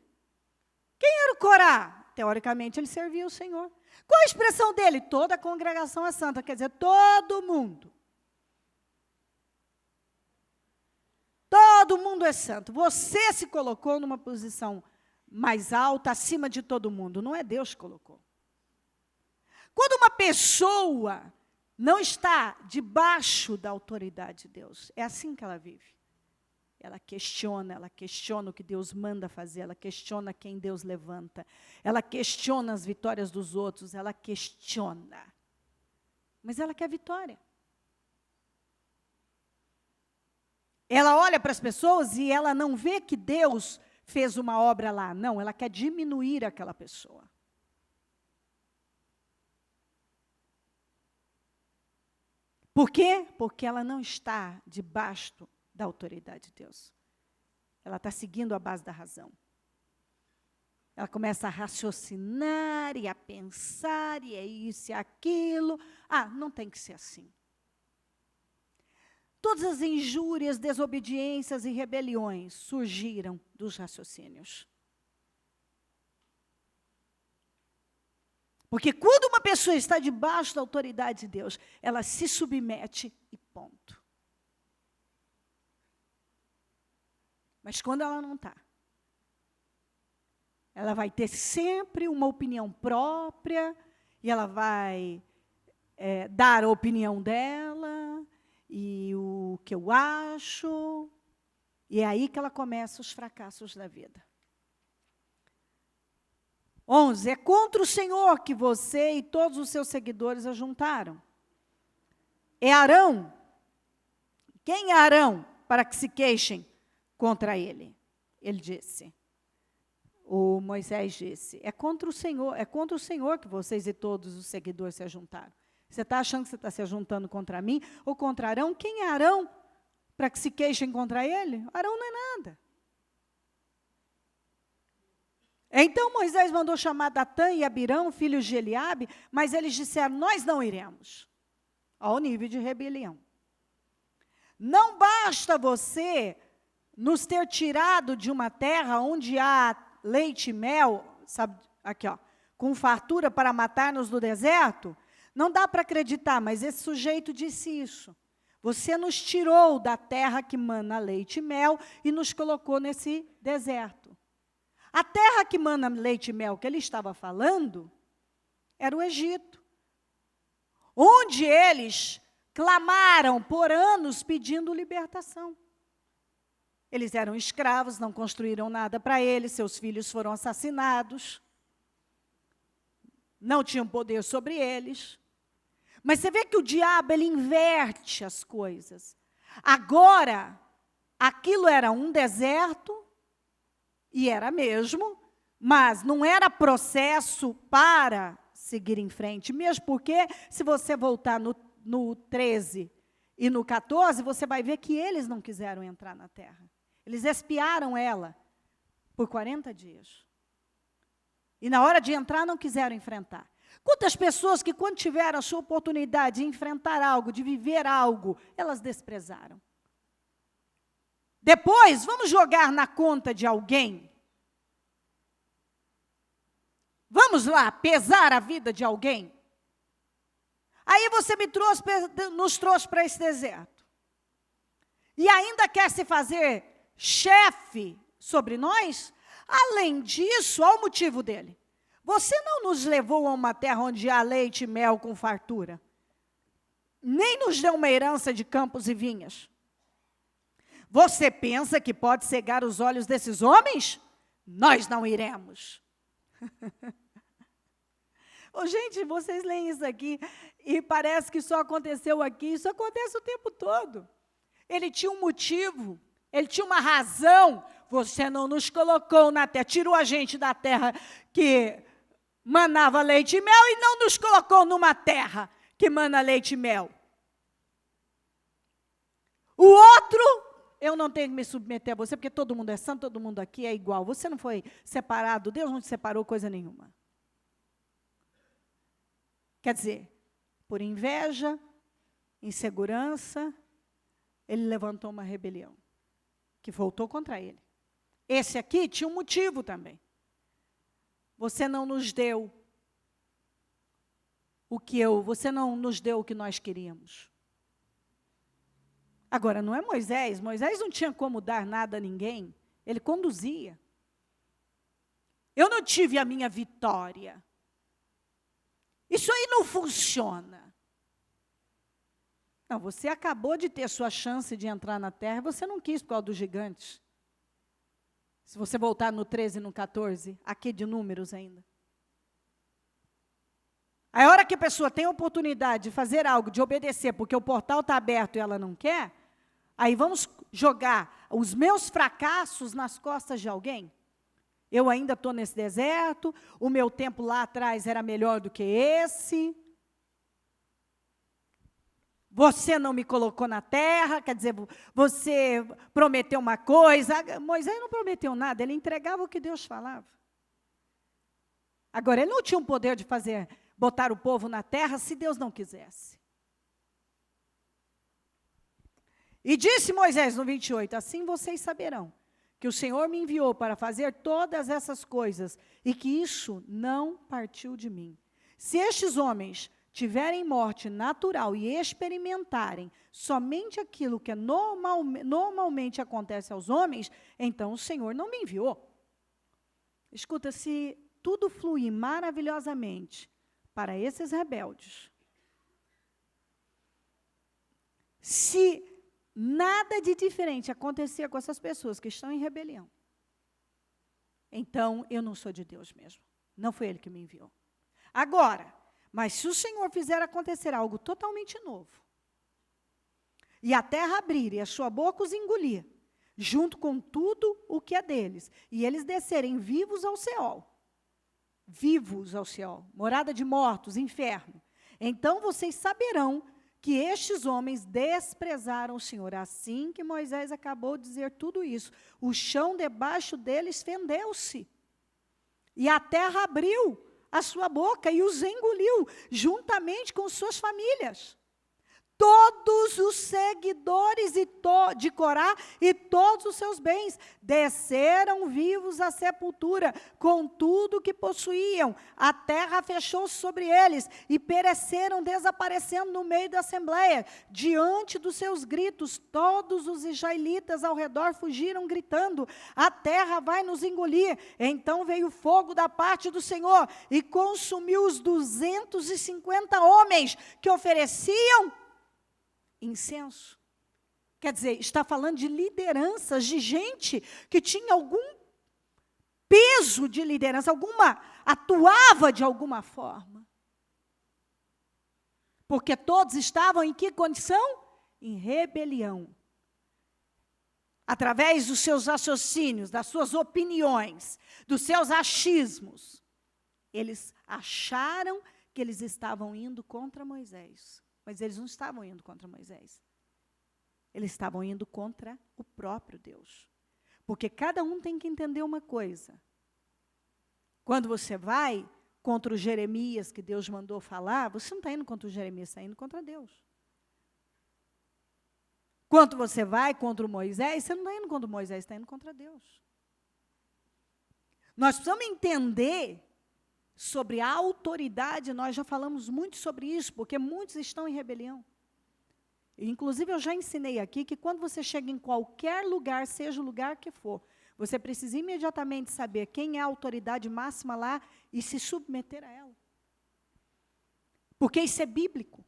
Quem era o Corá? Teoricamente, ele servia o Senhor. Qual a expressão dele? Toda a congregação é santa, quer dizer, todo mundo. Todo mundo é santo. Você se colocou numa posição mais alta, acima de todo mundo. Não é Deus que colocou. Quando uma pessoa não está debaixo da autoridade de Deus, é assim que ela vive. Ela questiona o que Deus manda fazer, ela questiona quem Deus levanta, ela questiona as vitórias dos outros, ela questiona. Mas ela quer vitória. Ela olha para as pessoas e ela não vê que Deus fez uma obra lá. Não, ela quer diminuir aquela pessoa. Por quê? Porque ela não está debaixo da autoridade de Deus. Ela está seguindo a base da razão. Ela começa a raciocinar e a pensar, e é isso e aquilo. Ah, não tem que ser assim. Todas as injúrias, desobediências e rebeliões surgiram dos raciocínios. Porque quando uma pessoa está debaixo da autoridade de Deus, ela se submete e ponto. Mas quando ela não está, ela vai ter sempre uma opinião própria, e ela vai dar a opinião dela, e o que eu acho, e é aí que ela começa os fracassos da vida. 11, é contra o Senhor que você e todos os seus seguidores ajuntaram. É Arão. Quem é Arão para que se queixem contra ele? Ele disse. O Moisés disse, é contra o Senhor que vocês e todos os seguidores se ajuntaram. Você está achando que você está se ajuntando contra mim ou contra Arão? Quem é Arão para que se queixem contra ele? Arão não é nada. Então Moisés mandou chamar Datã e Abirão, filhos de Eliabe, mas eles disseram, nós não iremos. Ao nível de rebelião. Não basta você nos ter tirado de uma terra onde há leite e mel, sabe, aqui ó, com fartura para matar-nos no deserto? Não dá para acreditar, mas esse sujeito disse isso. Você nos tirou da terra que mana leite e mel e nos colocou nesse deserto. A terra que mana leite e mel que ele estava falando era o Egito, onde eles clamaram por anos pedindo libertação. Eles eram escravos, não construíram nada para eles, seus filhos foram assassinados, não tinham poder sobre eles. Mas você vê que o diabo, ele inverte as coisas. Agora, aquilo era um deserto, e era mesmo, mas não era processo para seguir em frente, mesmo porque, se você voltar no 13 e no 14, você vai ver que eles não quiseram entrar na terra. Eles espiaram ela por 40 dias. E na hora de entrar, não quiseram enfrentar. Quantas pessoas que, quando tiveram a sua oportunidade de enfrentar algo, de viver algo, elas desprezaram. Depois, vamos jogar na conta de alguém? Vamos lá, pesar a vida de alguém? Aí você nos trouxe para esse deserto. E ainda quer se fazer chefe sobre nós? Além disso, há o motivo dele. Você não nos levou a uma terra onde há leite e mel com fartura. Nem nos deu uma herança de campos e vinhas. Você pensa que pode cegar os olhos desses homens? Nós não iremos. Oh, gente, vocês leem isso aqui e parece que só aconteceu aqui. Isso acontece o tempo todo. Ele tinha um motivo, ele tinha uma razão. Você não nos colocou na terra, tirou a gente da terra que manava leite e mel e não nos colocou numa terra que mana leite e mel. O outro, eu não tenho que me submeter a você, porque todo mundo é santo, todo mundo aqui é igual. Você não foi separado, Deus não te separou coisa nenhuma. Quer dizer, por inveja, insegurança, ele levantou uma rebelião, que voltou contra ele. Esse aqui tinha um motivo também. Você não nos deu você não nos deu o que nós queríamos. Agora, não é Moisés. Moisés não tinha como dar nada a ninguém. Ele conduzia. Eu não tive a minha vitória. Isso aí não funciona. Não, você acabou de ter sua chance de entrar na terra, você não quis por causa dos gigantes. Se você voltar no 13 e no 14, aqui de Números ainda. A hora que a pessoa tem a oportunidade de fazer algo, de obedecer, porque o portal está aberto e ela não quer, aí vamos jogar os meus fracassos nas costas de alguém? Eu ainda estou nesse deserto, o meu tempo lá atrás era melhor do que esse. Você não me colocou na terra, quer dizer, você prometeu uma coisa. Moisés não prometeu nada, ele entregava o que Deus falava. Agora, ele não tinha o poder de botar o povo na terra se Deus não quisesse. E disse Moisés no 28, assim vocês saberão que o Senhor me enviou para fazer todas essas coisas e que isso não partiu de mim. Se estes homens tiverem morte natural e experimentarem somente aquilo que normalmente acontece aos homens, então o Senhor não me enviou. Escuta, se tudo fluir maravilhosamente para esses rebeldes, se nada de diferente acontecer com essas pessoas que estão em rebelião, então eu não sou de Deus mesmo. Não foi Ele que me enviou. Agora, mas se o Senhor fizer acontecer algo totalmente novo, e a terra abrir e a sua boca os engolir, junto com tudo o que é deles, e eles descerem vivos ao Seol, morada de mortos, inferno, então vocês saberão que estes homens desprezaram o Senhor. Assim que Moisés acabou de dizer tudo isso, o chão debaixo deles fendeu-se, e a terra abriu a sua boca e os engoliu, juntamente com suas famílias. Todos os seguidores de Corá e todos os seus bens desceram vivos à sepultura, com tudo que possuíam. A terra fechou-se sobre eles e pereceram, desaparecendo no meio da assembleia. Diante dos seus gritos, todos os israelitas ao redor fugiram, gritando: a terra vai nos engolir. Então veio fogo da parte do Senhor e consumiu os 250 homens que ofereciam incenso. Quer dizer, está falando de lideranças, de gente que tinha algum peso de liderança, atuava de alguma forma. Porque todos estavam em que condição? Em rebelião. Através dos seus raciocínios, das suas opiniões, dos seus achismos, eles acharam que eles estavam indo contra Moisés. Mas eles não estavam indo contra Moisés. Eles estavam indo contra o próprio Deus. Porque cada um tem que entender uma coisa. Quando você vai contra o Jeremias que Deus mandou falar, você não está indo contra o Jeremias, está indo contra Deus. Quando você vai contra o Moisés, você não está indo contra o Moisés, está indo contra Deus. Nós precisamos entender sobre a autoridade, nós já falamos muito sobre isso, porque muitos estão em rebelião. Inclusive, eu já ensinei aqui que quando você chega em qualquer lugar, seja o lugar que for, você precisa imediatamente saber quem é a autoridade máxima lá e se submeter a ela. Porque isso é bíblico.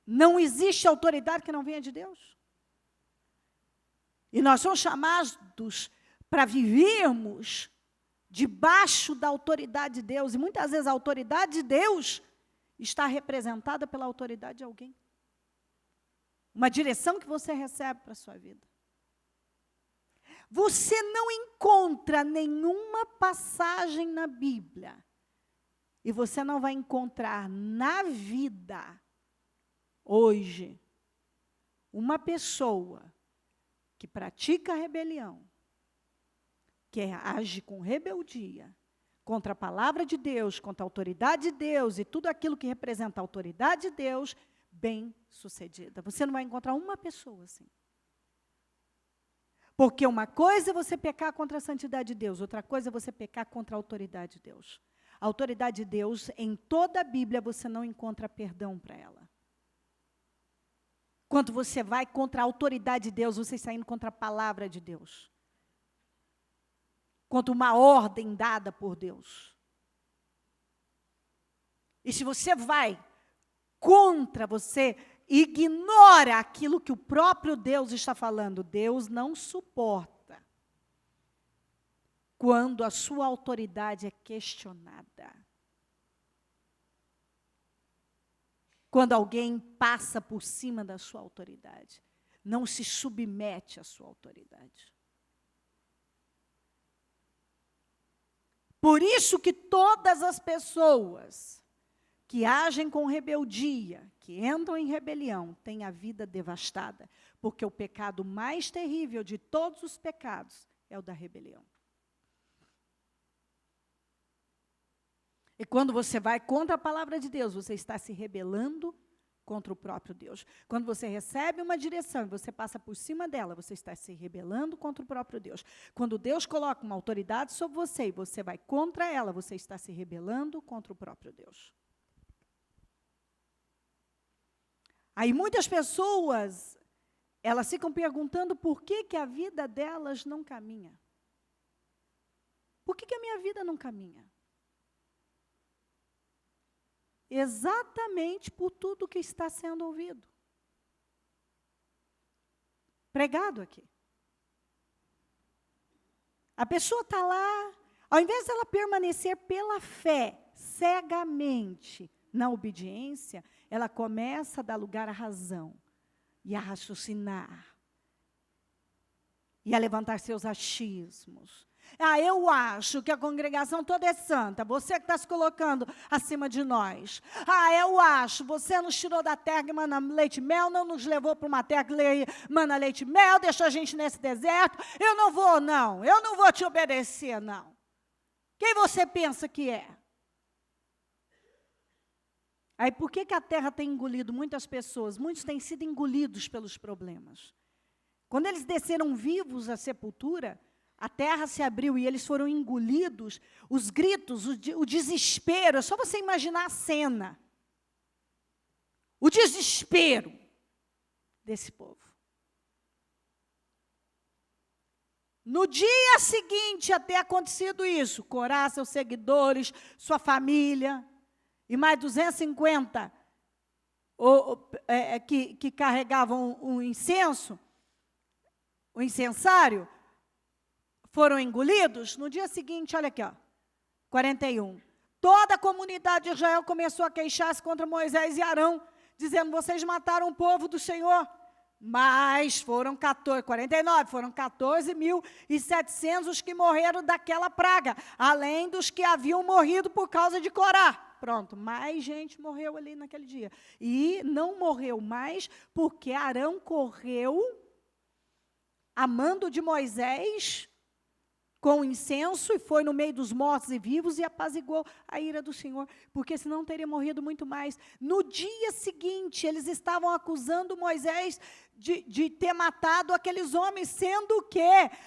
Não existe autoridade que não venha de Deus. E nós somos chamados para vivermos debaixo da autoridade de Deus. E muitas vezes a autoridade de Deus está representada pela autoridade de alguém. Uma direção que você recebe para a sua vida. Você não encontra nenhuma passagem na Bíblia, e você não vai encontrar na vida, hoje, uma pessoa que pratica rebelião, que age com rebeldia contra a palavra de Deus, contra a autoridade de Deus e tudo aquilo que representa a autoridade de Deus, bem-sucedida. Você não vai encontrar uma pessoa assim. Porque uma coisa é você pecar contra a santidade de Deus, outra coisa é você pecar contra a autoridade de Deus. A autoridade de Deus, em toda a Bíblia, você não encontra perdão para ela. Quando você vai contra a autoridade de Deus, você está indo contra a palavra de Deus. Contra uma ordem dada por Deus. E se você vai contra, você ignora aquilo que o próprio Deus está falando, Deus não suporta quando a sua autoridade é questionada. Quando alguém passa por cima da sua autoridade, não se submete à sua autoridade. Por isso que todas as pessoas que agem com rebeldia, que entram em rebelião, têm a vida devastada, porque o pecado mais terrível de todos os pecados é o da rebelião. E quando você vai contra a palavra de Deus, você está se rebelando contra o próprio Deus. Quando você recebe uma direção e você passa por cima dela, você está se rebelando contra o próprio Deus. Quando Deus coloca uma autoridade sobre você e você vai contra ela, você está se rebelando contra o próprio Deus. Aí muitas pessoas, elas ficam perguntando por que a vida delas não caminha. Por que a minha vida não caminha? Exatamente por tudo que está sendo ouvido. Pregado aqui. A pessoa está lá, ao invés dela permanecer pela fé, cegamente, na obediência, ela começa a dar lugar à razão, e a raciocinar, e a levantar seus achismos. Eu acho que a congregação toda é santa, você que está se colocando acima de nós. Eu acho, você nos tirou da terra que mana leite e mel, não nos levou para uma terra que mana leite e mel, deixou a gente nesse deserto. Eu não vou te obedecer, não. Quem você pensa que é? Aí por que a terra tem engolido muitas pessoas? Muitos têm sido engolidos pelos problemas. Quando eles desceram vivos à sepultura, a terra se abriu e eles foram engolidos, os gritos, o desespero, é só você imaginar a cena. O desespero desse povo. No dia seguinte a ter acontecido isso, Corá, seus seguidores, sua família, e mais 250 que carregavam o incenso, o incensário, foram engolidos. No dia seguinte, olha aqui, 41. Toda a comunidade de Israel começou a queixar-se contra Moisés e Arão, dizendo, vocês mataram o povo do Senhor. Mas foram 49, foram 14.700 os que morreram daquela praga, além dos que haviam morrido por causa de Corá. Pronto, mais gente morreu ali naquele dia. E não morreu mais porque Arão correu a mando de Moisés com incenso e foi no meio dos mortos e vivos e apaziguou a ira do Senhor, porque senão teria morrido muito mais. No dia seguinte, eles estavam acusando Moisés de ter matado aqueles homens, sendo que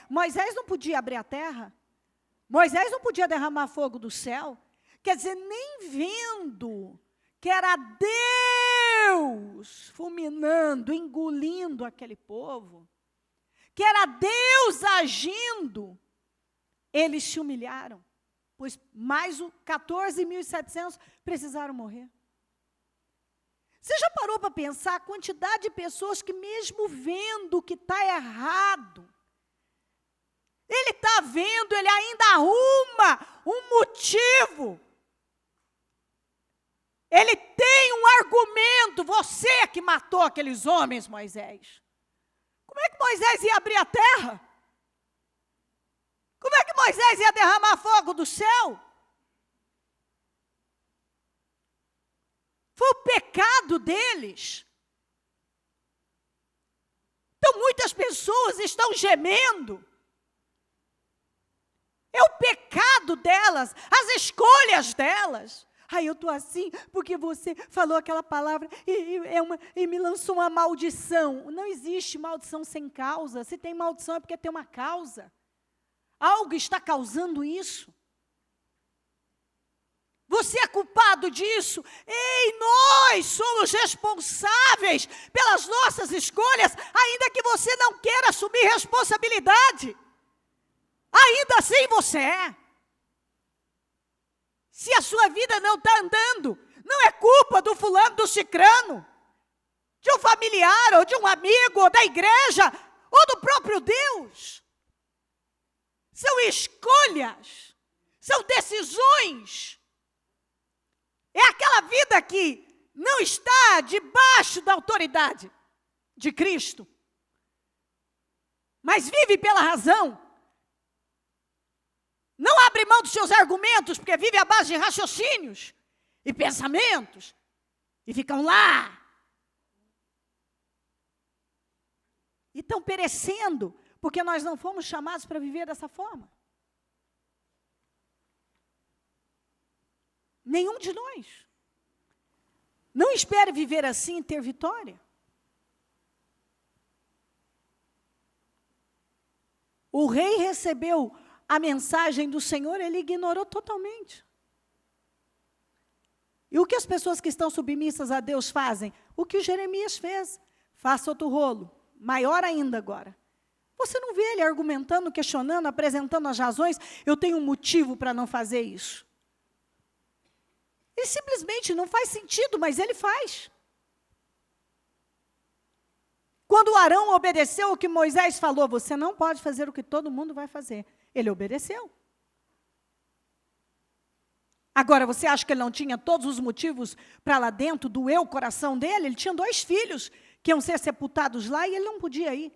Moisés não podia abrir a terra, Moisés não podia derramar fogo do céu, quer dizer, nem vendo que era Deus fulminando, engolindo aquele povo, que era Deus agindo, eles se humilharam, pois mais 14.700 precisaram morrer. Você já parou para pensar a quantidade de pessoas que mesmo vendo que está errado, ele está vendo, ele ainda arruma um motivo, ele tem um argumento, você que matou aqueles homens, Moisés. Como é que Moisés ia abrir a terra? Como é que Moisés ia derramar fogo do céu? Foi o pecado deles. Então, muitas pessoas estão gemendo. É o pecado delas, as escolhas delas. Eu estou assim porque você falou aquela palavra e me lançou uma maldição. Não existe maldição sem causa. Se tem maldição é porque tem uma causa. Algo está causando isso. Você é culpado disso. Nós somos responsáveis pelas nossas escolhas, ainda que você não queira assumir responsabilidade. Ainda assim você é. Se a sua vida não está andando, não é culpa do fulano, do cicrano, de um familiar, ou de um amigo, ou da igreja, ou do próprio Deus. São escolhas, são decisões. É aquela vida que não está debaixo da autoridade de Cristo, mas vive pela razão. Não abre mão dos seus argumentos, porque vive à base de raciocínios e pensamentos, e ficam lá. E estão perecendo, porque nós não fomos chamados para viver dessa forma. Nenhum de nós. Não espere viver assim e ter vitória. O rei recebeu a mensagem do Senhor, ele ignorou totalmente. E o que as pessoas que estão submissas a Deus fazem? O que o Jeremias fez. Faça outro rolo, maior ainda agora. Você não vê ele argumentando, questionando, apresentando as razões, eu tenho um motivo para não fazer isso. Ele simplesmente não faz sentido, mas ele faz. Quando Arão obedeceu o que Moisés falou, você não pode fazer o que todo mundo vai fazer. Ele obedeceu. Agora, você acha que ele não tinha todos os motivos para lá dentro doer o coração dele? Ele tinha 2 filhos que iam ser sepultados lá e ele não podia ir.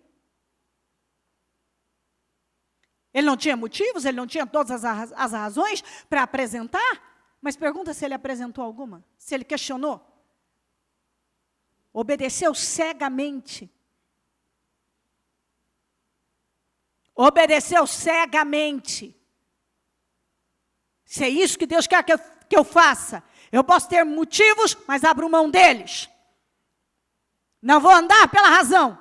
Ele não tinha motivos, ele não tinha todas as razões para apresentar, mas pergunta se ele apresentou alguma, se ele questionou. Obedeceu cegamente. Obedeceu cegamente. Se é isso que Deus quer que eu faça, eu posso ter motivos, mas abro mão deles. Não vou andar pela razão.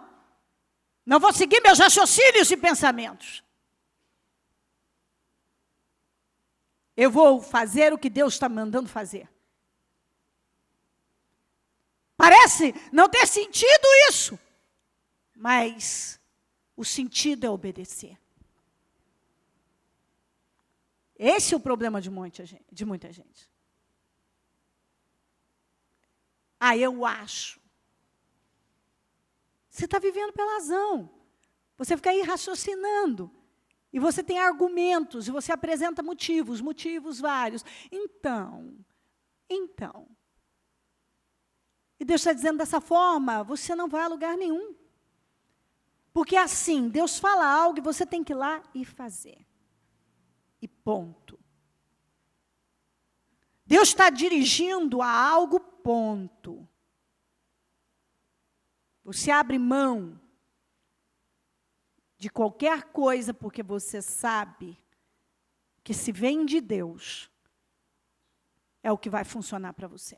Não vou seguir meus raciocínios e pensamentos. Eu vou fazer o que Deus está mandando fazer. Parece não ter sentido isso, mas o sentido é obedecer. Esse é o problema de muita gente. Eu acho. Você está vivendo pela razão. Você fica aí raciocinando. E você tem argumentos, e você apresenta motivos vários. Então. E Deus está dizendo dessa forma, você não vai a lugar nenhum. Porque assim, Deus fala algo e você tem que ir lá e fazer. E ponto. Deus está dirigindo a algo, ponto. Você abre mão de qualquer coisa, porque você sabe que se vem de Deus, é o que vai funcionar para você.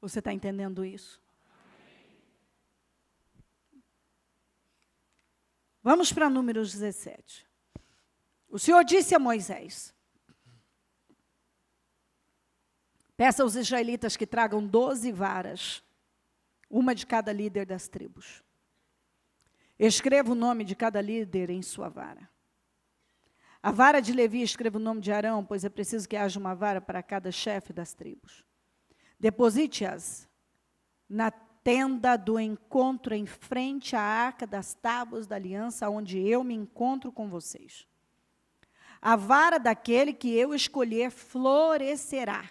Você está entendendo isso? Vamos para Números 17. O Senhor disse a Moisés: peça aos israelitas que tragam 12 varas, uma de cada líder das tribos. Escreva o nome de cada líder em sua vara. A vara de Levi escreva o nome de Arão, pois é preciso que haja uma vara para cada chefe das tribos. Deposite-as na tenda do encontro em frente à arca das tábuas da aliança, onde eu me encontro com vocês. A vara daquele que eu escolher florescerá.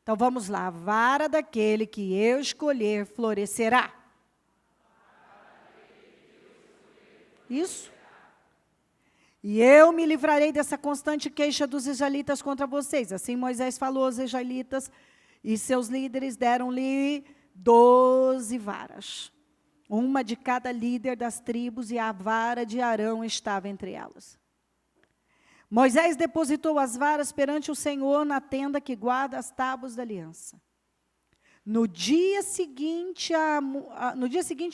Então vamos lá, a vara daquele que eu escolher florescerá. Isso. E eu me livrarei dessa constante queixa dos israelitas contra vocês. Assim Moisés falou aos israelitas, e seus líderes deram-lhe 12 varas, uma de cada líder das tribos, e a vara de Arão estava entre elas. Moisés depositou as varas perante o Senhor na tenda que guarda as tábuas da aliança. No dia seguinte,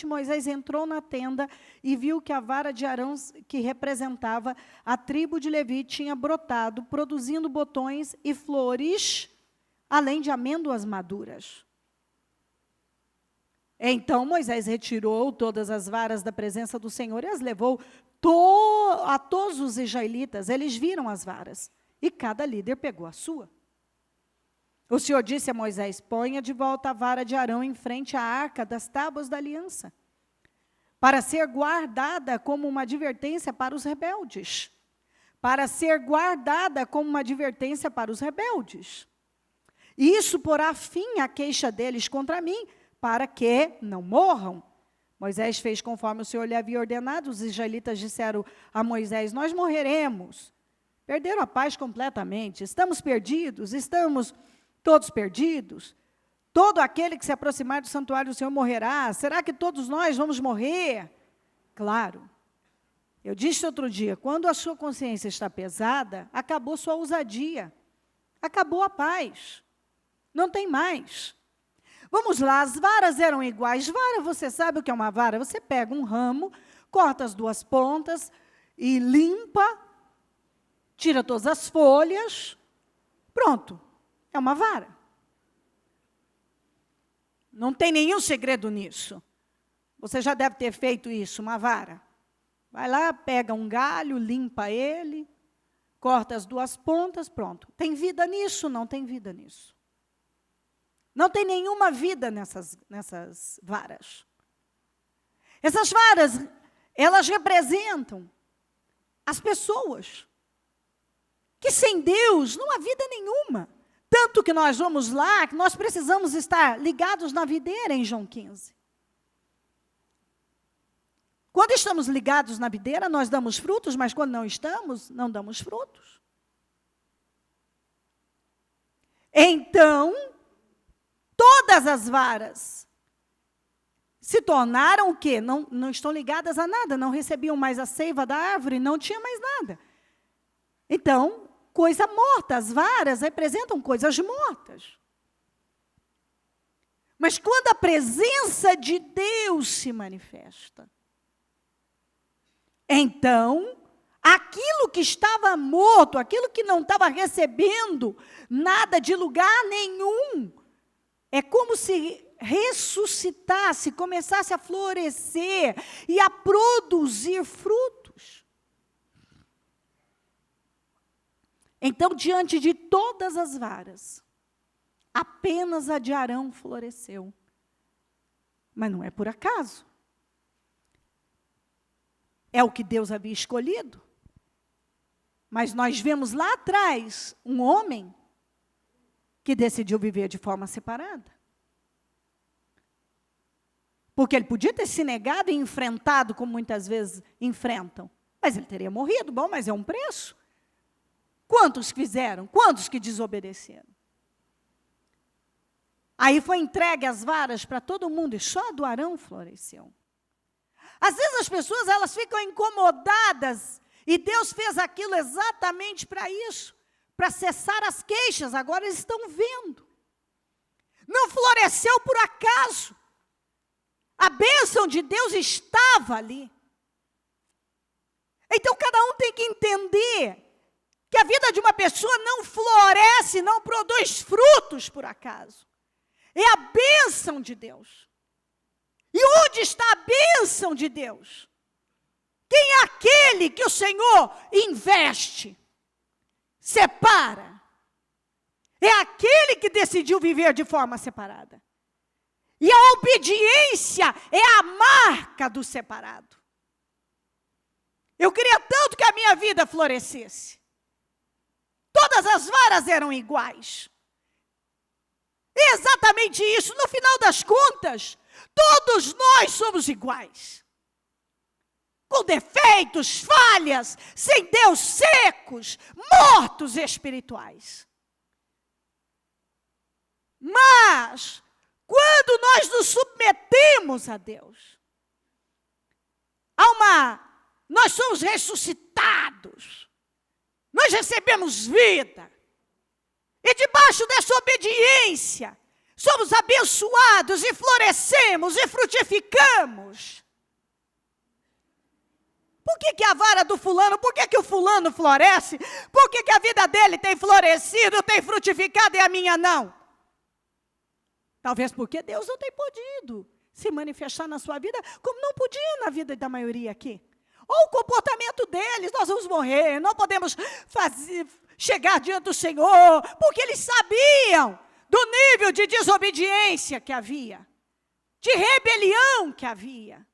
Moisés entrou na tenda e viu que a vara de Arão, que representava a tribo de Levi, tinha brotado, produzindo botões e flores, além de amêndoas maduras. Então Moisés retirou todas as varas da presença do Senhor e as levou a todos os israelitas. Eles viram as varas e cada líder pegou a sua. O Senhor disse a Moisés: ponha de volta a vara de Arão em frente à arca das tábuas da aliança, para ser guardada como uma advertência para os rebeldes. Para ser guardada como uma advertência para os rebeldes. Isso porá fim à queixa deles contra mim, para que não morram. Moisés fez conforme o Senhor lhe havia ordenado. Os israelitas disseram a Moisés: nós morreremos. Perderam a paz completamente. Estamos perdidos, estamos todos perdidos. Todo aquele que se aproximar do santuário do Senhor morrerá. Será que todos nós vamos morrer? Claro. Eu disse outro dia, quando a sua consciência está pesada, acabou sua ousadia. Acabou a paz. Não tem mais. Vamos lá, as varas eram iguais. Vara, você sabe o que é uma vara? Você pega um ramo, corta as duas pontas e limpa, tira todas as folhas, pronto, é uma vara. Não tem nenhum segredo nisso. Você já deve ter feito isso, uma vara. Vai lá, pega um galho, limpa ele, corta as duas pontas, pronto. Tem vida nisso? Não tem vida nisso. Não tem nenhuma vida nessas varas. Essas varas, elas representam as pessoas que sem Deus não há vida nenhuma. Tanto que nós vamos lá, que nós precisamos estar ligados na videira em João 15. Quando estamos ligados na videira, nós damos frutos, mas quando não estamos, não damos frutos. Então, todas as varas se tornaram o quê? Não estão ligadas a nada, não recebiam mais a seiva da árvore, não tinha mais nada. Então, coisa morta, as varas representam coisas mortas. Mas quando a presença de Deus se manifesta, então, aquilo que estava morto, aquilo que não estava recebendo nada de lugar nenhum, é como se ressuscitasse, começasse a florescer e a produzir frutos. Então, diante de todas as varas, apenas a de Arão floresceu. Mas não é por acaso. É o que Deus havia escolhido. Mas nós vemos lá atrás um homem que decidiu viver de forma separada. Porque ele podia ter se negado e enfrentado, como muitas vezes enfrentam. Mas ele teria morrido, bom, mas é um preço. Quantos fizeram? Quantos que desobedeceram? Aí foi entregue as varas para todo mundo e só a do Arão floresceu. Às vezes as pessoas elas ficam incomodadas e Deus fez aquilo exatamente para isso, para cessar as queixas, agora eles estão vendo. Não floresceu por acaso. A bênção de Deus estava ali. Então cada um tem que entender que a vida de uma pessoa não floresce, não produz frutos por acaso. É a bênção de Deus. E onde está a bênção de Deus? Quem é aquele que o Senhor investe, separa? É aquele que decidiu viver de forma separada. E a obediência é a marca do separado. Eu queria tanto que a minha vida florescesse. Todas as varas eram iguais. É exatamente isso. No final das contas, todos nós somos iguais. Com defeitos, falhas, sem Deus, secos, mortos espirituais. Mas, quando nós nos submetemos a Deus, nós somos ressuscitados, nós recebemos vida, e debaixo dessa obediência, somos abençoados e florescemos e frutificamos. Por que a vara do fulano, por que o fulano floresce? Por que a vida dele tem florescido, tem frutificado e a minha não? Talvez porque Deus não tem podido se manifestar na sua vida, como não podia na vida da maioria aqui. Ou o comportamento deles, nós vamos morrer, não podemos chegar diante do Senhor, porque eles sabiam do nível de desobediência que havia, de rebelião que havia.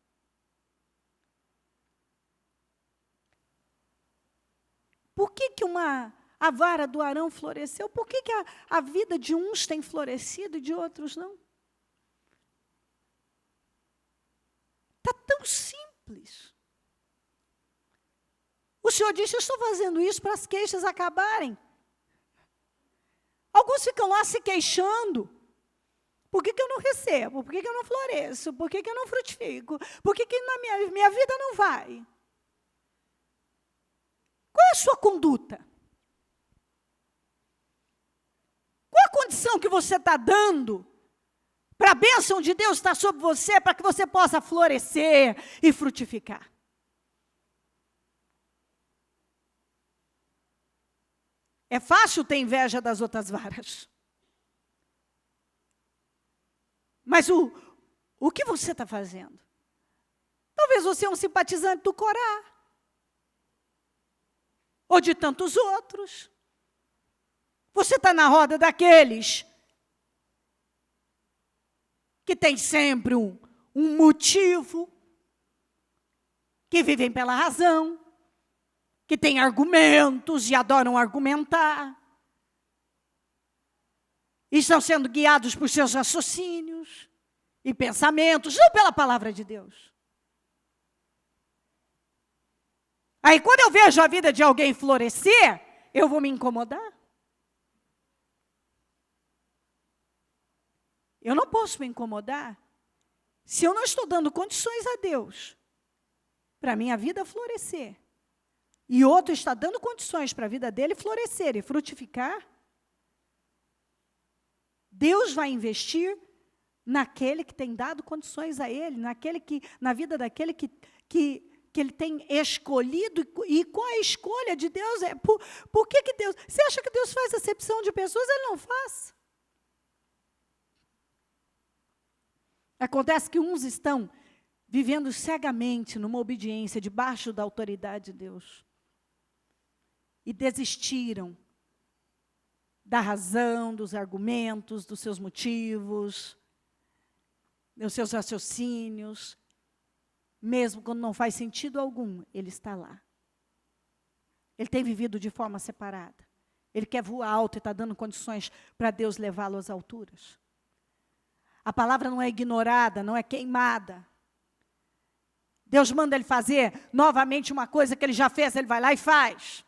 Por que a vara do Arão floresceu? Por que a vida de uns tem florescido e de outros não? Está tão simples. O Senhor disse, eu estou fazendo isso para as queixas acabarem. Alguns ficam lá se queixando. Por que eu não recebo? Por que eu não floresço? Por que eu não frutifico? Por que na minha vida não vai? Qual é a sua conduta? Qual a condição que você está dando para a bênção de Deus estar sobre você, para que você possa florescer e frutificar? É fácil ter inveja das outras varas. Mas o que você está fazendo? Talvez você é um simpatizante do Corá. Ou de tantos outros. Você está na roda daqueles que tem sempre um motivo, que vivem pela razão, que têm argumentos e adoram argumentar, e estão sendo guiados por seus raciocínios e pensamentos, não pela palavra de Deus. Aí, quando eu vejo a vida de alguém florescer, eu vou me incomodar. Eu não posso me incomodar se eu não estou dando condições a Deus para a minha vida florescer. E outro está dando condições para a vida dele florescer e frutificar. Deus vai investir naquele que tem dado condições a ele, na vida daquele que ele tem escolhido. E qual é a escolha de Deus? Por que Deus... Você acha que Deus faz acepção de pessoas? Ele não faz. Acontece que uns estão vivendo cegamente numa obediência debaixo da autoridade de Deus. E desistiram da razão, dos argumentos, dos seus motivos, dos seus raciocínios. Mesmo quando não faz sentido algum, ele está lá. Ele tem vivido de forma separada. Ele quer voar alto e está dando condições para Deus levá-lo às alturas. A palavra não é ignorada, não é queimada. Deus manda ele fazer novamente uma coisa que ele já fez, ele vai lá e faz.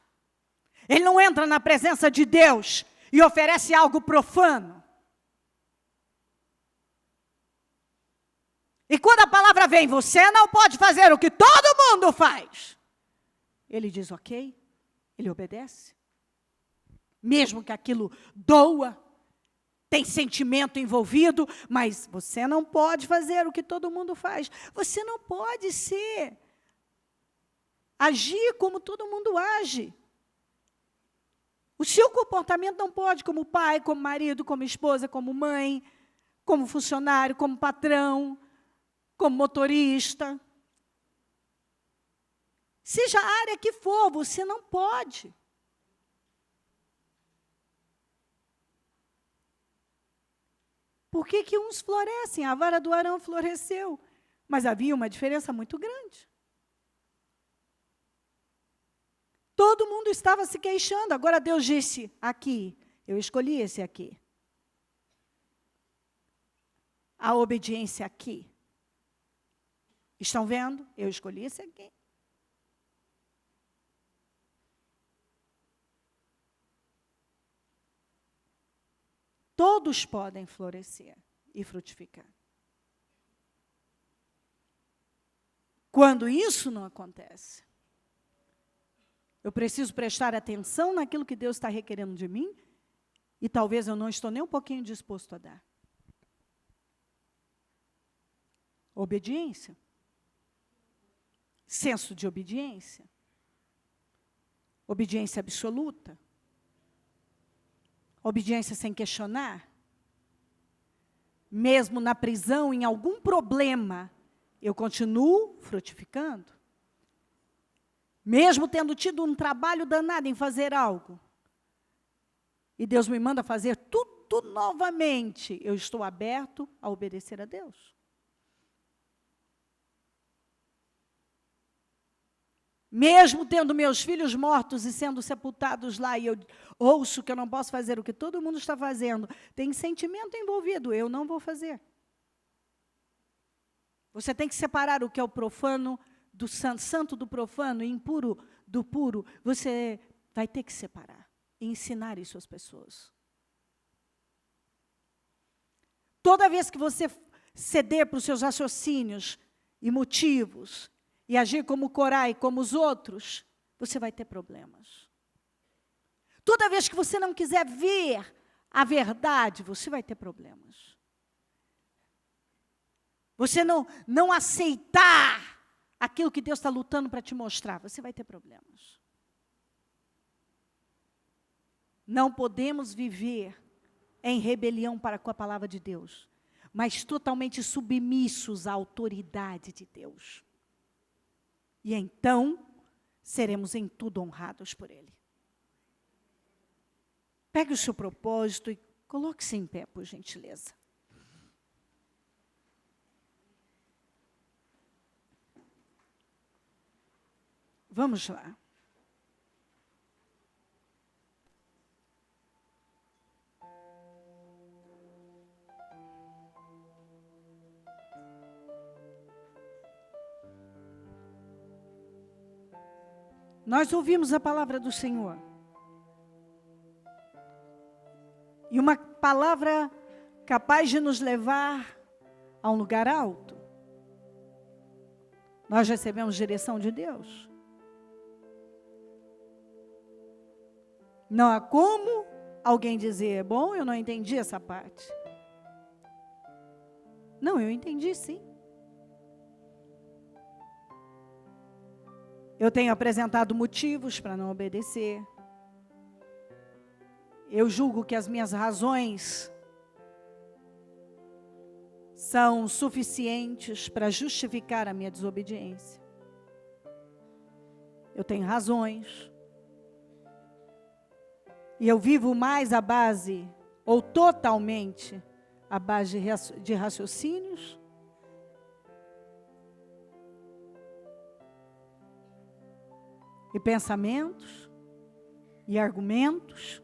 Ele não entra na presença de Deus e oferece algo profano. E quando a palavra vem, você não pode fazer o que todo mundo faz. Ele diz ok, ele obedece. Mesmo que aquilo doa, tem sentimento envolvido, mas você não pode fazer o que todo mundo faz. Você não pode agir como todo mundo age. O seu comportamento não pode, como pai, como marido, como esposa, como mãe, como funcionário, como patrão, como motorista. Seja a área que for, você não pode. Por que uns florescem? A vara do Arão floresceu, mas havia uma diferença muito grande. Todo mundo estava se queixando. Agora Deus disse, aqui, eu escolhi esse aqui. A obediência aqui. Estão vendo? Eu escolhi esse aqui. Todos podem florescer e frutificar. Quando isso não acontece, eu preciso prestar atenção naquilo que Deus está requerendo de mim e talvez eu não estou nem um pouquinho disposto a dar. Obediência. Senso de obediência. Obediência absoluta. Obediência sem questionar. Mesmo na prisão, em algum problema, eu continuo frutificando. Mesmo tendo tido um trabalho danado em fazer algo, e Deus me manda fazer tudo novamente, eu estou aberto a obedecer a Deus. Mesmo tendo meus filhos mortos e sendo sepultados lá, e eu ouço que eu não posso fazer o que todo mundo está fazendo, tem sentimento envolvido, eu não vou fazer. Você tem que separar o que é o profano do santo do profano, impuro do puro. Você vai ter que separar e ensinar isso às pessoas. Toda vez que você ceder para os seus raciocínios e motivos, e agir como Corá e como os outros, você vai ter problemas. Toda vez que você não quiser ver a verdade, você vai ter problemas. Você não aceitar aquilo que Deus está lutando para te mostrar, você vai ter problemas. Não podemos viver em rebelião para com a palavra de Deus, mas totalmente submissos à autoridade de Deus. E então, seremos em tudo honrados por Ele. Pegue o seu propósito e coloque-se em pé, por gentileza. Vamos lá. Nós ouvimos a palavra do Senhor. E uma palavra capaz de nos levar a um lugar alto. Nós recebemos direção de Deus. Não há como alguém dizer, bom, eu não entendi essa parte. Não, eu entendi sim. Eu tenho apresentado motivos para não obedecer. Eu julgo que as minhas razões são suficientes para justificar a minha desobediência. Eu tenho razões. E eu vivo mais à base, ou totalmente, à base de raciocínios. E pensamentos, e argumentos.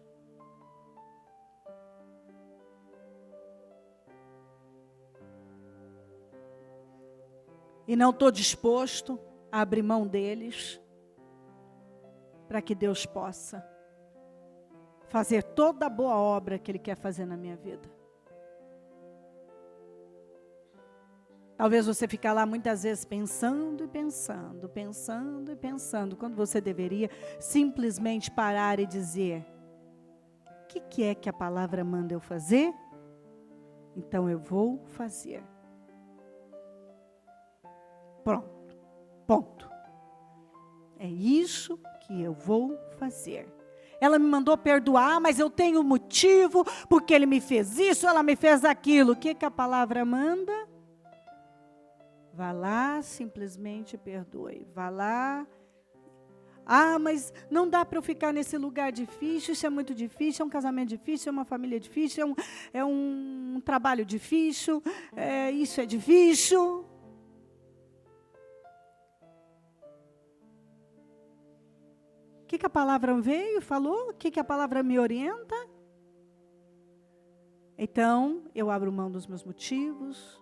E não estou disposto a abrir mão deles, para que Deus possa fazer toda a boa obra que Ele quer fazer na minha vida. Talvez você fique lá muitas vezes pensando e pensando, pensando e pensando, quando você deveria simplesmente parar e dizer, o que é que a palavra manda eu fazer? Então eu vou fazer. Pronto, ponto. É isso que eu vou fazer. Ela me mandou perdoar, mas eu tenho motivo, porque ele me fez isso, ela me fez aquilo. O que a palavra manda? Vá lá, simplesmente perdoe. Vá lá. Ah, mas não dá para eu ficar nesse lugar difícil, isso é muito difícil, é um casamento difícil, é uma família difícil, é um trabalho difícil, isso é difícil. O que a palavra veio e falou? O que a palavra me orienta? Então, eu abro mão dos meus motivos,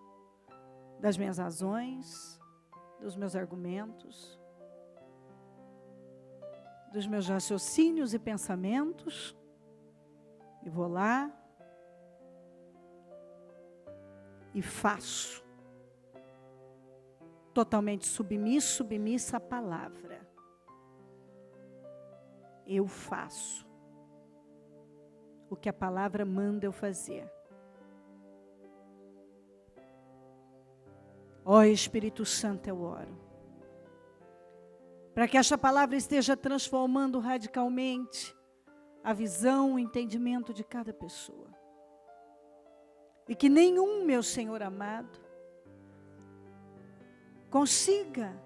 das minhas razões, dos meus argumentos, dos meus raciocínios e pensamentos, e vou lá e faço, totalmente submissa à palavra. Eu faço o que a palavra manda eu fazer. Ó Espírito Santo, eu oro, para que esta palavra esteja transformando radicalmente a visão, o entendimento de cada pessoa. E que nenhum, meu Senhor amado, consiga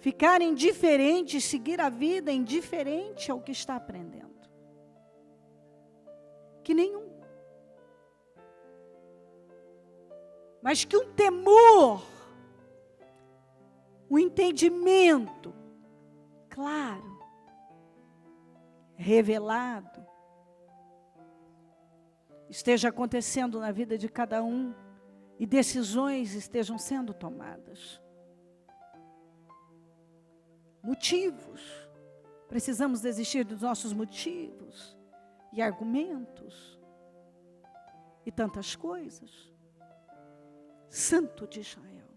ficar indiferente, seguir a vida indiferente ao que está aprendendo. Que nenhum. Mas que um temor, um entendimento claro, revelado, esteja acontecendo na vida de cada um e decisões estejam sendo tomadas. Motivos. Precisamos desistir dos nossos motivos e argumentos e tantas coisas. Santo de Israel.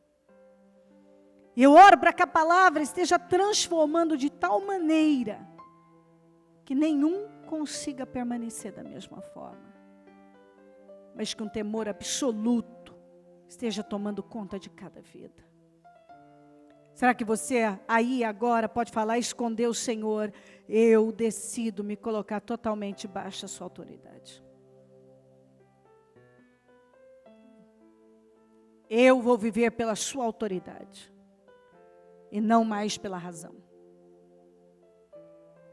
E eu oro para que a palavra esteja transformando de tal maneira que nenhum consiga permanecer da mesma forma, mas que um temor absoluto esteja tomando conta de cada vida. Será que você aí agora pode falar, esconder o Senhor? Eu decido me colocar totalmente debaixo da sua autoridade. Eu vou viver pela sua autoridade e não mais pela razão.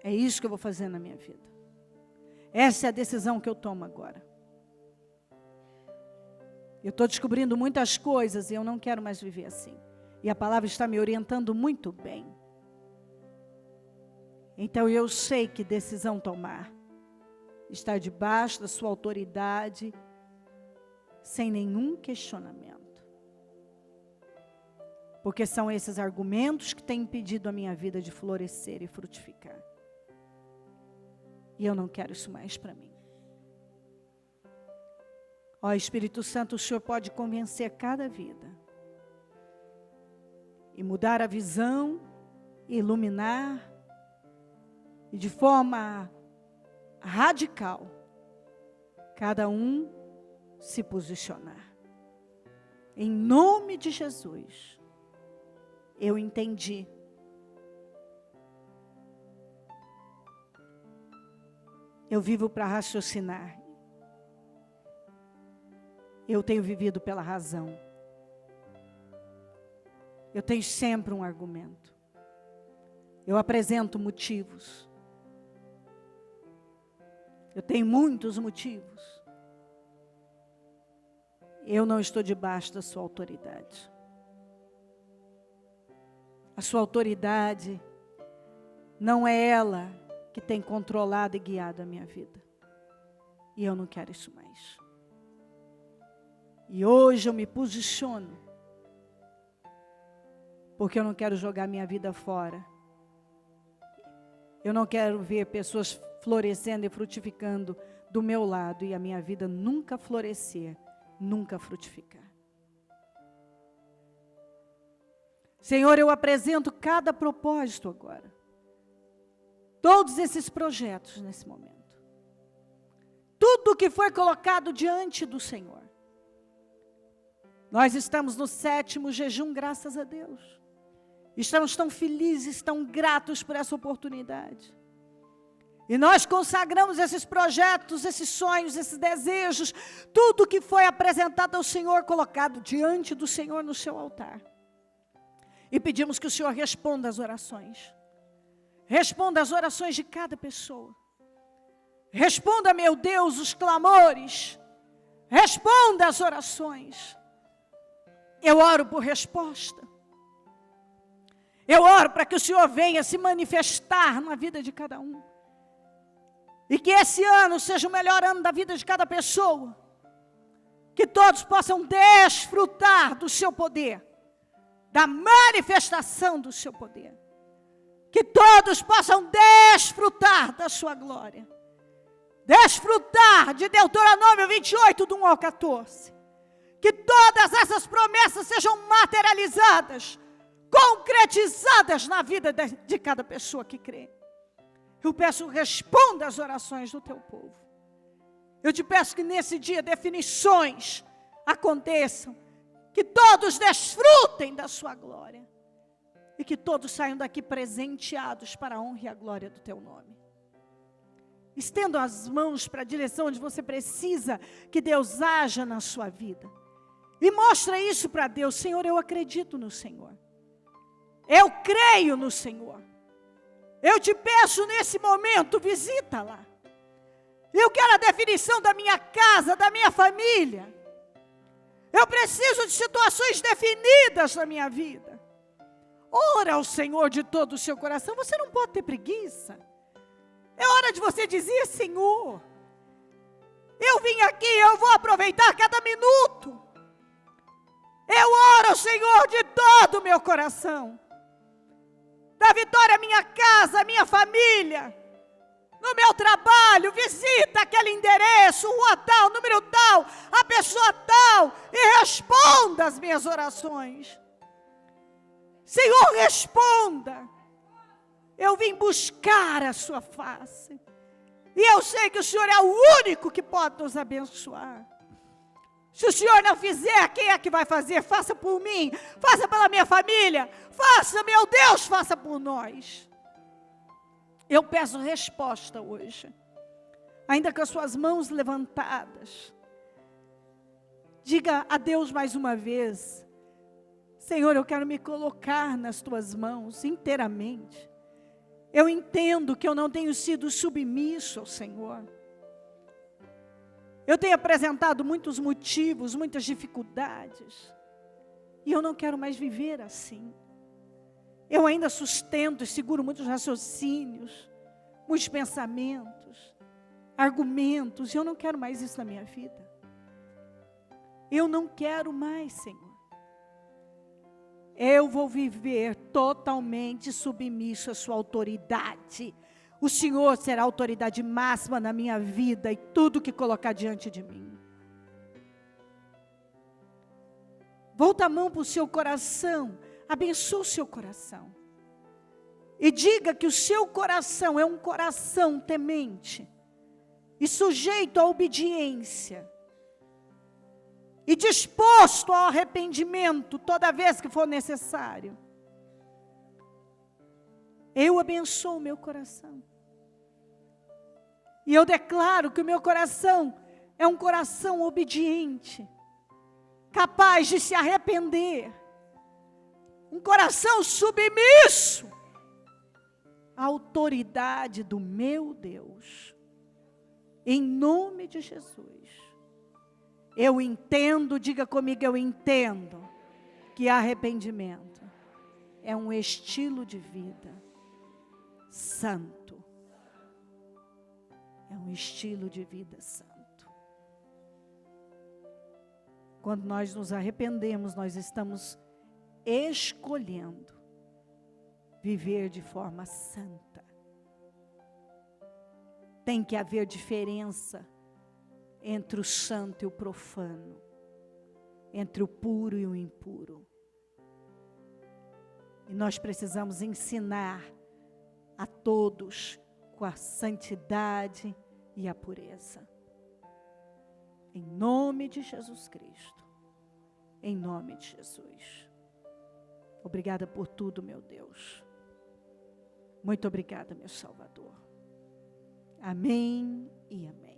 É isso que eu vou fazer na minha vida. Essa é a decisão que eu tomo agora. Eu estou descobrindo muitas coisas e eu não quero mais viver assim. E a palavra está me orientando muito bem. Então eu sei que decisão tomar. Estar debaixo da sua autoridade, sem nenhum questionamento. Porque são esses argumentos que têm impedido a minha vida de florescer e frutificar. E eu não quero isso mais para mim. Ó Espírito Santo, o Senhor pode convencer cada vida. E mudar a visão, iluminar, e de forma radical, cada um se posicionar. Em nome de Jesus, eu entendi. Eu vivo para raciocinar. Eu tenho vivido pela razão. Eu tenho sempre um argumento. Eu apresento motivos. Eu tenho muitos motivos. Eu não estou debaixo da sua autoridade. A sua autoridade não é ela que tem controlado e guiado a minha vida. E eu não quero isso mais. E hoje eu me posiciono, porque eu não quero jogar minha vida fora. Eu não quero ver pessoas florescendo e frutificando do meu lado e a minha vida nunca florescer, nunca frutificar. Senhor, eu apresento cada propósito agora. Todos esses projetos nesse momento. Tudo que foi colocado diante do Senhor. Nós estamos no 7º jejum, graças a Deus. Estamos tão felizes, tão gratos por essa oportunidade. E nós consagramos esses projetos, esses sonhos, esses desejos, tudo que foi apresentado ao Senhor, colocado diante do Senhor no seu altar. E pedimos que o Senhor responda às orações. Responda às orações de cada pessoa. Responda, meu Deus, os clamores. Responda às orações. Eu oro por resposta. Eu oro para que o Senhor venha se manifestar na vida de cada um. E que esse ano seja o melhor ano da vida de cada pessoa. Que todos possam desfrutar do seu poder. Da manifestação do seu poder. Que todos possam desfrutar da sua glória. Desfrutar de Deuteronômio 28, do 1 ao 14. Que todas essas promessas sejam materializadas, concretizadas na vida de cada pessoa que crê. Eu peço, responda às orações do teu povo. Eu te peço que nesse dia definições aconteçam, que todos desfrutem da sua glória e que todos saiam daqui presenteados para a honra e a glória do teu nome. Estenda as mãos para a direção onde você precisa que Deus haja na sua vida. E mostra isso para Deus. Senhor, eu acredito no Senhor. Eu creio no Senhor. Eu te peço nesse momento, visita lá. Eu quero a definição da minha casa, da minha família. Eu preciso de situações definidas na minha vida. Ora ao Senhor de todo o seu coração. Você não pode ter preguiça. É hora de você dizer, Senhor, eu vim aqui, eu vou aproveitar cada minuto. Eu oro ao Senhor de todo o meu coração. Dá vitória à minha casa, à minha família. No meu trabalho, visita aquele endereço, rua tal, número tal, a pessoa tal, e responda as minhas orações. Senhor, responda. Eu vim buscar a sua face. E eu sei que o Senhor é o único que pode nos abençoar. Se o Senhor não fizer, quem é que vai fazer? Faça por mim, faça pela minha família, faça, meu Deus, faça por nós. Eu peço resposta hoje, ainda com as suas mãos levantadas. Diga a Deus mais uma vez: Senhor, eu quero me colocar nas tuas mãos inteiramente. Eu entendo que eu não tenho sido submisso ao Senhor. Eu tenho apresentado muitos motivos, muitas dificuldades. E eu não quero mais viver assim. Eu ainda sustento e seguro muitos raciocínios, muitos pensamentos, argumentos. E eu não quero mais isso na minha vida. Eu não quero mais, Senhor. Eu vou viver totalmente submisso à sua autoridade. O Senhor será a autoridade máxima na minha vida e tudo que colocar diante de mim. Volta a mão para o seu coração, abençoa o seu coração. E diga que o seu coração é um coração temente e sujeito à obediência. E disposto ao arrependimento toda vez que for necessário. Eu abençoo o meu coração. E eu declaro que o meu coração é um coração obediente, capaz de se arrepender. Um coração submisso à autoridade do meu Deus. Em nome de Jesus. Eu entendo, diga comigo, eu entendo que arrependimento é um estilo de vida santo. É um estilo de vida santo. Quando nós nos arrependemos, nós estamos escolhendo viver de forma santa. Tem que haver diferença entre o santo e o profano, entre o puro e o impuro. E nós precisamos ensinar a todos com a santidade e a pureza. Em nome de Jesus Cristo. Em nome de Jesus. Obrigada por tudo, meu Deus. Muito obrigada, meu Salvador. Amém e amém.